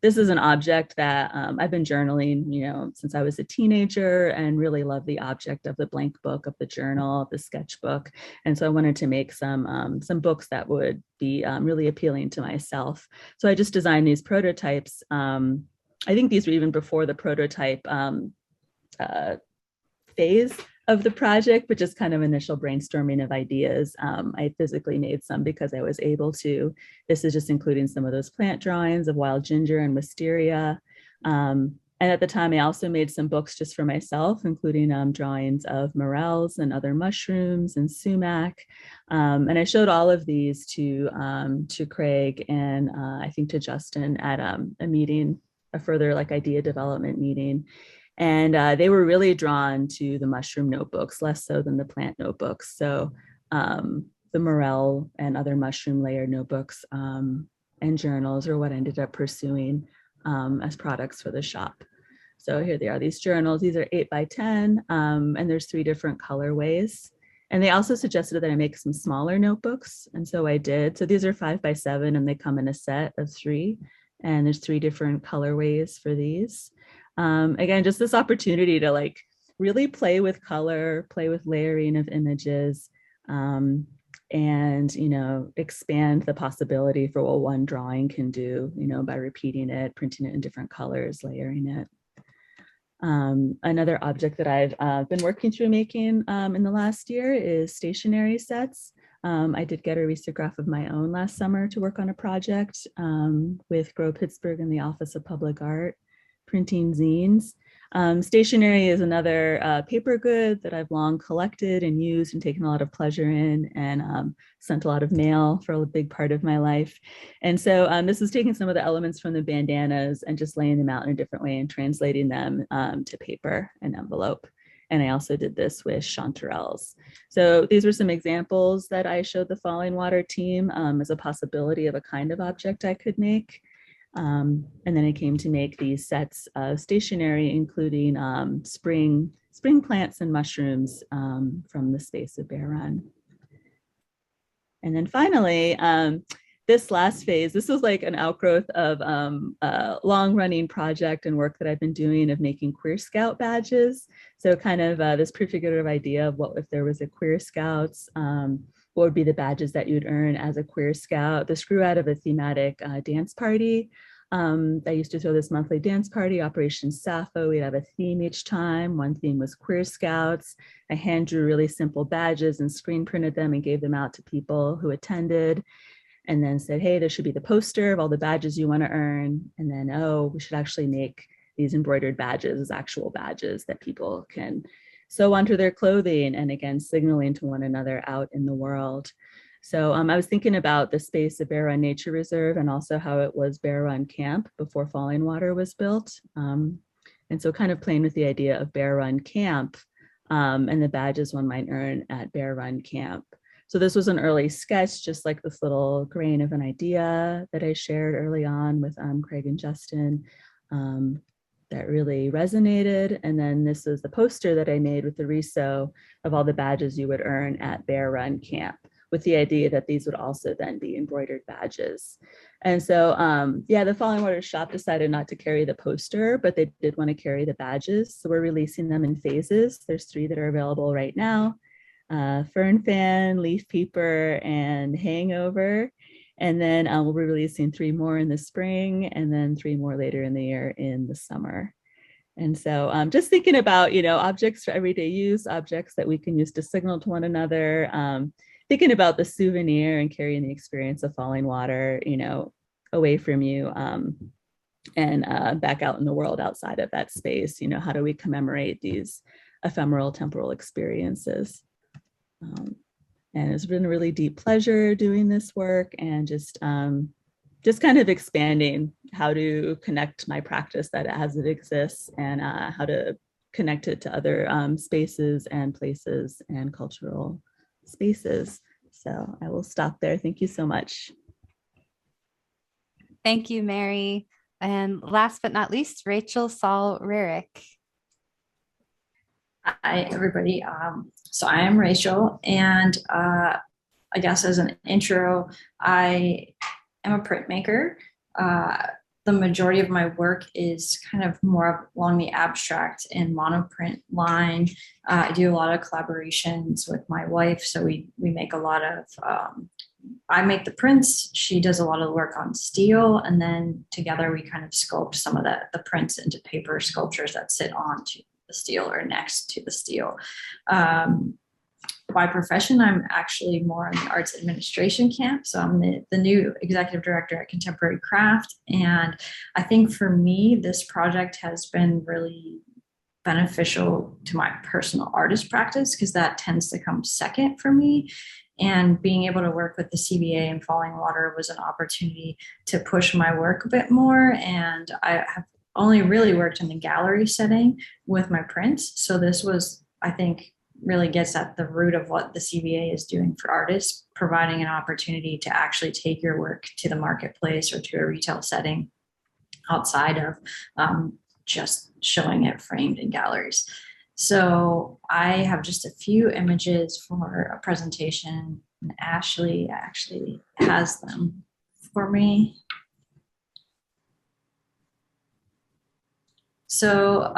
This is an object that I've been journaling, since I was a teenager, and really love the object of the blank book, of the journal, of the sketchbook. And so I wanted to make some books that would be really appealing to myself. So I just designed these prototypes. I think these were even before the prototype phase of the project, but just kind of initial brainstorming of ideas. I physically made some because I was able to. This is just including some of those plant drawings of wild ginger and wisteria. And at the time, I also made some books just for myself, including drawings of morels and other mushrooms and sumac. And I showed all of these to Craig and I think to Justin at a meeting, a further idea development meeting. And they were really drawn to the mushroom notebooks, less so than the plant notebooks. So the morel and other mushroom layered notebooks and journals are what I ended up pursuing as products for the shop. So here they are, these journals. These are 8 by 10, and there's 3 different colorways. And they also suggested that I make some smaller notebooks, and so I did. So these are 5 by 7, and they come in a set of 3, and there's 3 different colorways for these. Again, just this opportunity to really play with color, play with layering of images, and expand the possibility for what one drawing can do, by repeating it, printing it in different colors, layering it. Another object that I've been working through making in the last year is stationery sets. I did get a risograph of my own last summer to work on a project with Grow Pittsburgh and the Office of Public Art, printing zines. Stationery is another paper good that I've long collected and used and taken a lot of pleasure in, and sent a lot of mail for a big part of my life. And so this is taking some of the elements from the bandanas and just laying them out in a different way and translating them to paper and envelope. And I also did this with chanterelles. So these were some examples that I showed the Fallingwater team as a possibility of a kind of object I could make. And then I came to make these sets of stationery, including spring plants and mushrooms from the space of Bear Run. And then finally, this last phase, this was an outgrowth of a long-running project and work that I've been doing of making Queer Scout badges. So kind of this prefigurative idea of what if there was a Queer Scouts, what would be the badges that you'd earn as a Queer Scout. This grew out of a thematic dance party. I used to throw this monthly dance party, Operation Sappho. We'd have a theme each time. One theme was Queer Scouts. I hand drew really simple badges and screen printed them and gave them out to people who attended, and then said, hey, there should be the poster of all the badges you want to earn. And then, oh, we should actually make these embroidered badges as actual badges that people can sew onto their clothing, and again, signaling to one another out in the world. So I was thinking about the space of Bear Run Nature Reserve and also how it was Bear Run Camp before Fallingwater was built. And so kind of playing with the idea of Bear Run Camp and the badges one might earn at Bear Run Camp. So this was an early sketch, just like this little grain of an idea that I shared early on with Craig and Justin that really resonated. And then this is the poster that I made with the resew of all the badges you would earn at Bear Run Camp, with the idea that these would also then be embroidered badges. And so, yeah, the Fallingwater shop decided not to carry the poster, but they did want to carry the badges. So we're releasing them in phases. There's 3 that are available right now: Fern Fan, Leaf Peeper, and Hangover. And then we'll be releasing 3 more in the spring, and then 3 more later in the year in the summer. And so just thinking about, objects for everyday use, objects that we can use to signal to one another, thinking about the souvenir and carrying the experience of falling water, away from you and back out in the world outside of that space. How do we commemorate these ephemeral temporal experiences? And it's been a really deep pleasure doing this work and just kind of expanding how to connect my practice that as it exists and how to connect it to other spaces and places and cultural spaces. So I will stop there. Thank you so much. Thank you, Mary. And last but not least, Rachel, Saul, Rearick. Hi, everybody. So I am Rachel, and I guess as an intro, I am a printmaker. The majority of my work is kind of more along the abstract and monoprint line. I do a lot of collaborations with my wife, so we make a lot of, I make the prints, she does a lot of work on steel, and then together we kind of sculpt some of the prints into paper sculptures that sit onto the steel or next to the steel. By profession, I'm actually more in the arts administration camp. So I'm the new executive director at Contemporary Craft. And I think for me, this project has been really beneficial to my personal artist practice because that tends to come second for me. And being able to work with the CBA and Fallingwater was an opportunity to push my work a bit more. And I have only really worked in the gallery setting with my prints. So this was, I think, really gets at the root of what the CBA is doing for artists, providing an opportunity to actually take your work to the marketplace or to a retail setting outside of just showing it framed in galleries. So I have just a few images for a presentation, and Ashley actually has them for me. So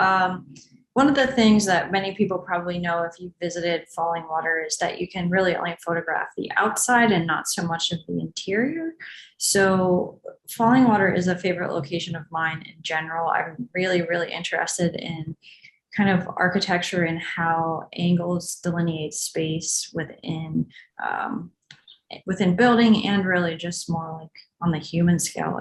one of the things that many people probably know if you've visited Fallingwater is that you can really only photograph the outside and not so much of the interior. So Fallingwater is a favorite location of mine in general. I'm really, really interested in kind of architecture and how angles delineate space within building and really just more like on the human scale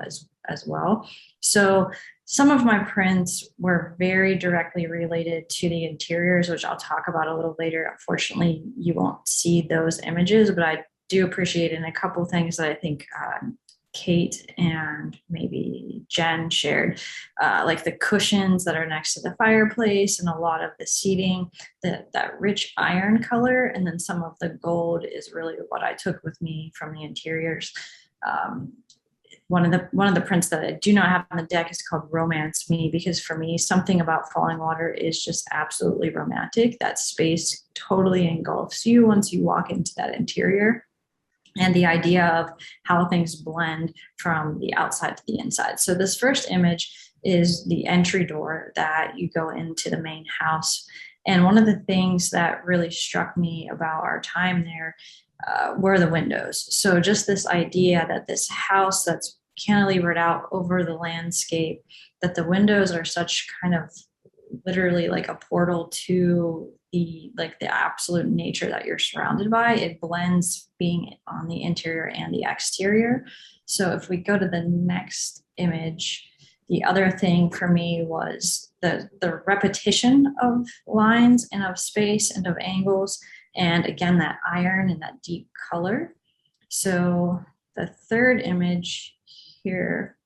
as well. So some of my prints were very directly related to the interiors, which I'll talk about a little later. Unfortunately, you won't see those images, but I do appreciate in a couple things that I think Kate and maybe Jen shared, like the cushions that are next to the fireplace and a lot of the seating, that rich iron color, and then some of the gold is really what I took with me from the interiors. One of the prints that I do not have on the deck is called Romance Me, because for me, something about Fallingwater is just absolutely romantic. That space totally engulfs you once you walk into that interior. And the idea of how things blend from the outside to the inside. So this first image is the entry door that you go into the main house. And one of the things that really struck me about our time there were the windows. So just this idea that this house that's cantilevered out over the landscape, that the windows are such kind of literally like a portal to the absolute nature that you're surrounded by. It blends being on the interior and the exterior. So if we go to the next image, the other thing for me was the repetition of lines and of space and of angles, and again, that iron and that deep color. So the third image here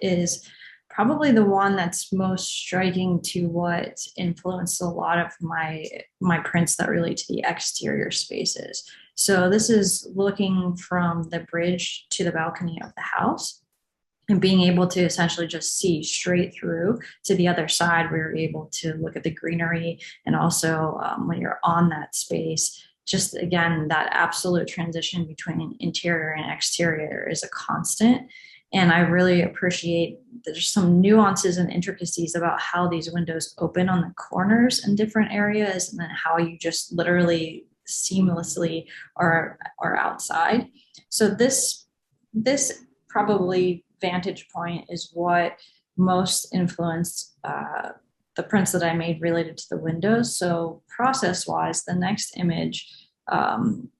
is probably the one that's most striking to what influenced a lot of my prints that relate to the exterior spaces. So this is looking from the bridge to the balcony of the house and being able to essentially just see straight through to the other side. We were able to look at the greenery, and also when you're on that space, just again, that absolute transition between interior and exterior is a constant. And I really appreciate there's some nuances and intricacies about how these windows open on the corners in different areas, and then how you just literally seamlessly are outside. So this probably vantage point is what most influenced the prints that I made related to the windows. So process-wise, the next image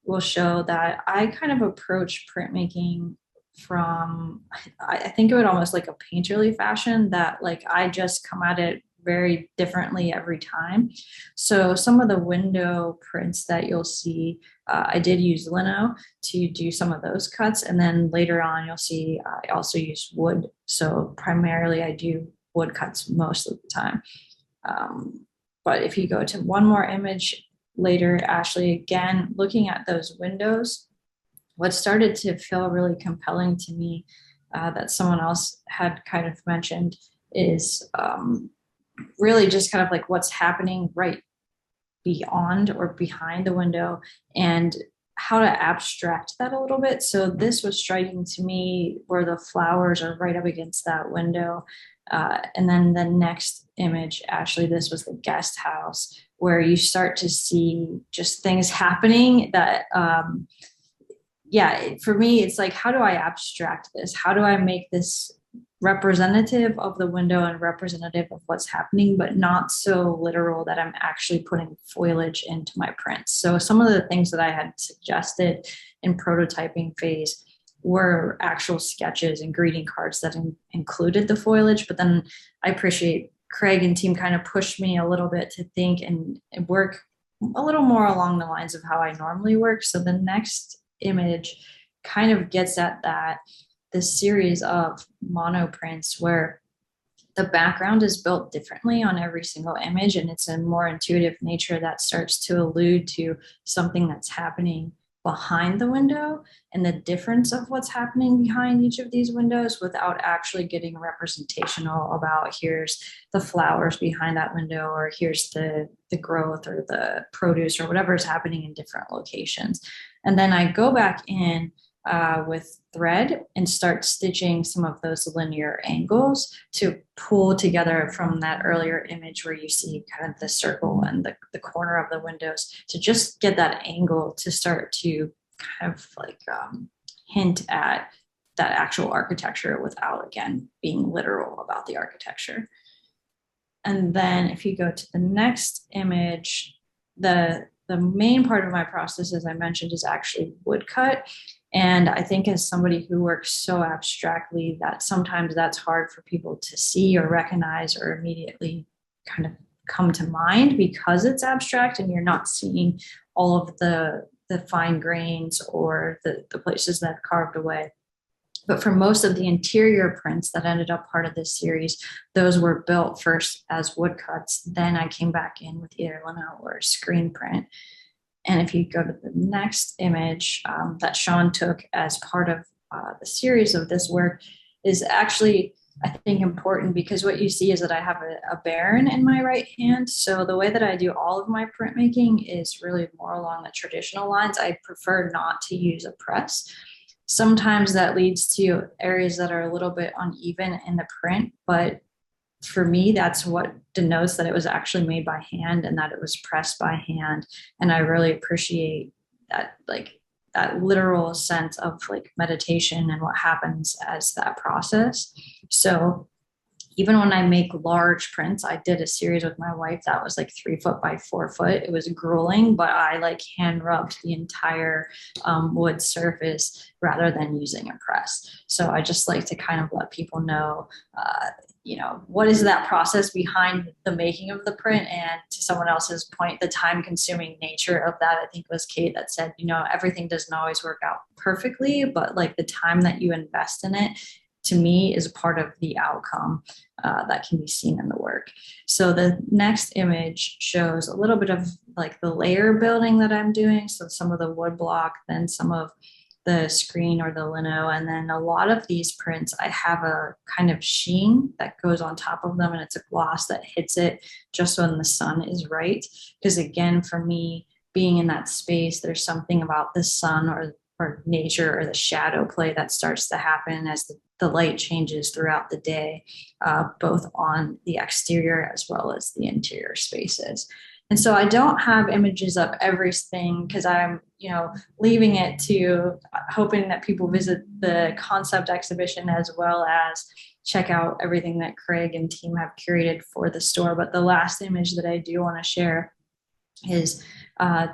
will show that I kind of approach printmaking from, I think of it almost like a painterly fashion, that like I just come at it very differently every time. So some of the window prints that you'll see, I did use lino to do some of those cuts. And then later on, you'll see I also use wood. So primarily I do wood cuts most of the time. But if you go to one more image later, Ashley, again, looking at those windows, what started to feel really compelling to me that someone else had kind of mentioned is really just kind of like what's happening right beyond or behind the window, and how to abstract that a little bit. So this was striking to me where the flowers are right up against that window. And then the next image, Ashley, this was the guest house, where you start to see just things happening that, for me, it's like, how do I abstract this? How do I make this representative of the window and representative of what's happening, but not so literal that I'm actually putting foliage into my prints? So some of the things that I had suggested in prototyping phase were actual sketches and greeting cards that included the foliage. But then I appreciate Craig and team kind of pushed me a little bit to think and work a little more along the lines of how I normally work. So the next image kind of gets at that, this series of monoprints where the background is built differently on every single image, and it's a more intuitive nature that starts to allude to something that's happening behind the window and the difference of what's happening behind each of these windows, without actually getting representational about here's the flowers behind that window, or here's the growth or the produce or whatever is happening in different locations. And then I go back in with thread and start stitching some of those linear angles to pull together from that earlier image where you see kind of the circle and the corner of the windows, to just get that angle to start to kind of like hint at that actual architecture without, again, being literal about the architecture. And then if you go to the next image, the main part of my process, as I mentioned, is actually woodcut. And I think as somebody who works so abstractly, that sometimes that's hard for people to see or recognize or immediately kind of come to mind, because it's abstract and you're not seeing all of the fine grains or the places that carved away. But for most of the interior prints that ended up part of this series, those were built first as woodcuts. Then I came back in with either lino or screen print. And if you go to the next image that Sean took as part of the series of this work, is actually, I think, important, because what you see is that I have a baron in my right hand. So the way that I do all of my printmaking is really more along the traditional lines. I prefer not to use a press. Sometimes that leads to areas that are a little bit uneven in the print, but for me, that's what denotes that it was actually made by hand and that it was pressed by hand. And I really appreciate that, like, that literal sense of like meditation and what happens as that process. So even when I make large prints, I did a series with my wife that was like 3 foot by 4 foot. It was grueling, but I like hand rubbed the entire wood surface rather than using a press. So I just like to kind of let people know, what is that process behind the making of the print? And to someone else's point, the time consuming nature of that, I think it was Kate that said, everything doesn't always work out perfectly, but like the time that you invest in it, to me, is a part of the outcome that can be seen in the work. So the next image shows a little bit of like the layer building that I'm doing. So some of the wood block, then some of the screen or the lino, and then a lot of these prints, I have a kind of sheen that goes on top of them, and it's a gloss that hits it just when the sun is right. Because again, for me, being in that space, there's something about the sun or nature or the shadow play that starts to happen as the light changes throughout the day, both on the exterior as well as the interior spaces. And so I don't have images of everything because I'm, leaving it to hoping that people visit the concept exhibition as well as check out everything that Craig and team have curated for the store. But the last image that I do want to share is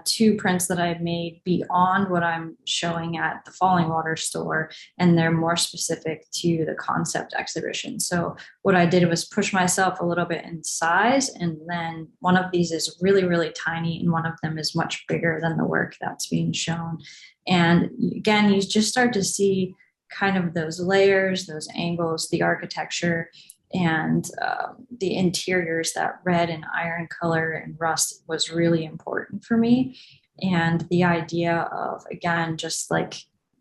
2 prints that I've made beyond what I'm showing at the Fallingwater store, and they're more specific to the concept exhibition. So what I did was push myself a little bit in size, and then one of these is really, really tiny, and one of them is much bigger than the work that's being shown. And again, you just start to see kind of those layers, those angles, the architecture, and the interiors. That red and iron color and rust was really important for me. And the idea of, again, just like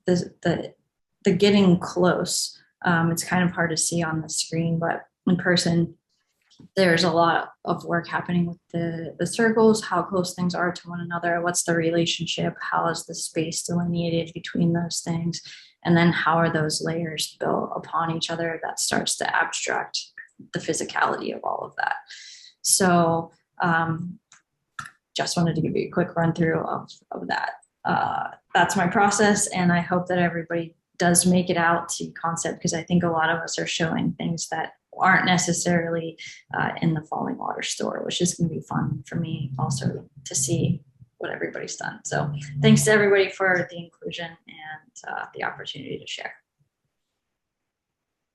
the getting close, it's kind of hard to see on the screen, but in person, there's a lot of work happening with the circles, how close things are to one another, what's the relationship, how is the space delineated between those things, and then how are those layers built upon each other that starts to abstract the physicality of all of that. So just wanted to give you a quick run through of that. That's my process, and I hope that everybody does make it out to concept, because I think a lot of us are showing things that aren't necessarily in the Fallingwater store, which is going to be fun for me also to see what everybody's done. So thanks to everybody for the inclusion and the opportunity to share.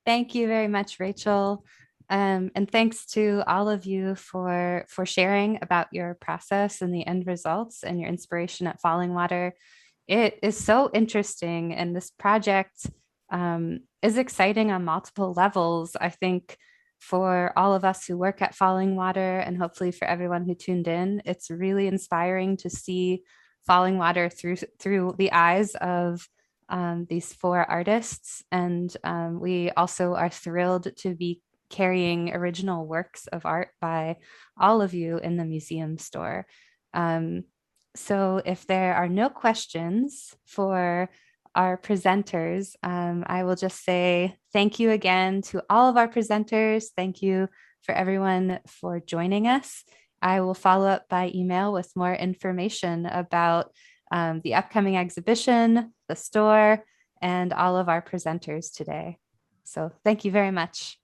Thank you very much, Rachel. And thanks to all of you for sharing about your process and the end results and your inspiration at Fallingwater. It is so interesting, and this project is exciting on multiple levels. I think for all of us who work at Fallingwater, and hopefully for everyone who tuned in, it's really inspiring to see Fallingwater through the eyes of these 4 artists. And we also are thrilled to be carrying original works of art by all of you in the museum store. So if there are no questions for our presenters, I will just say thank you again to all of our presenters. Thank you for everyone for joining us. I will follow up by email with more information about the upcoming exhibition, the store, and all of our presenters today. So thank you very much.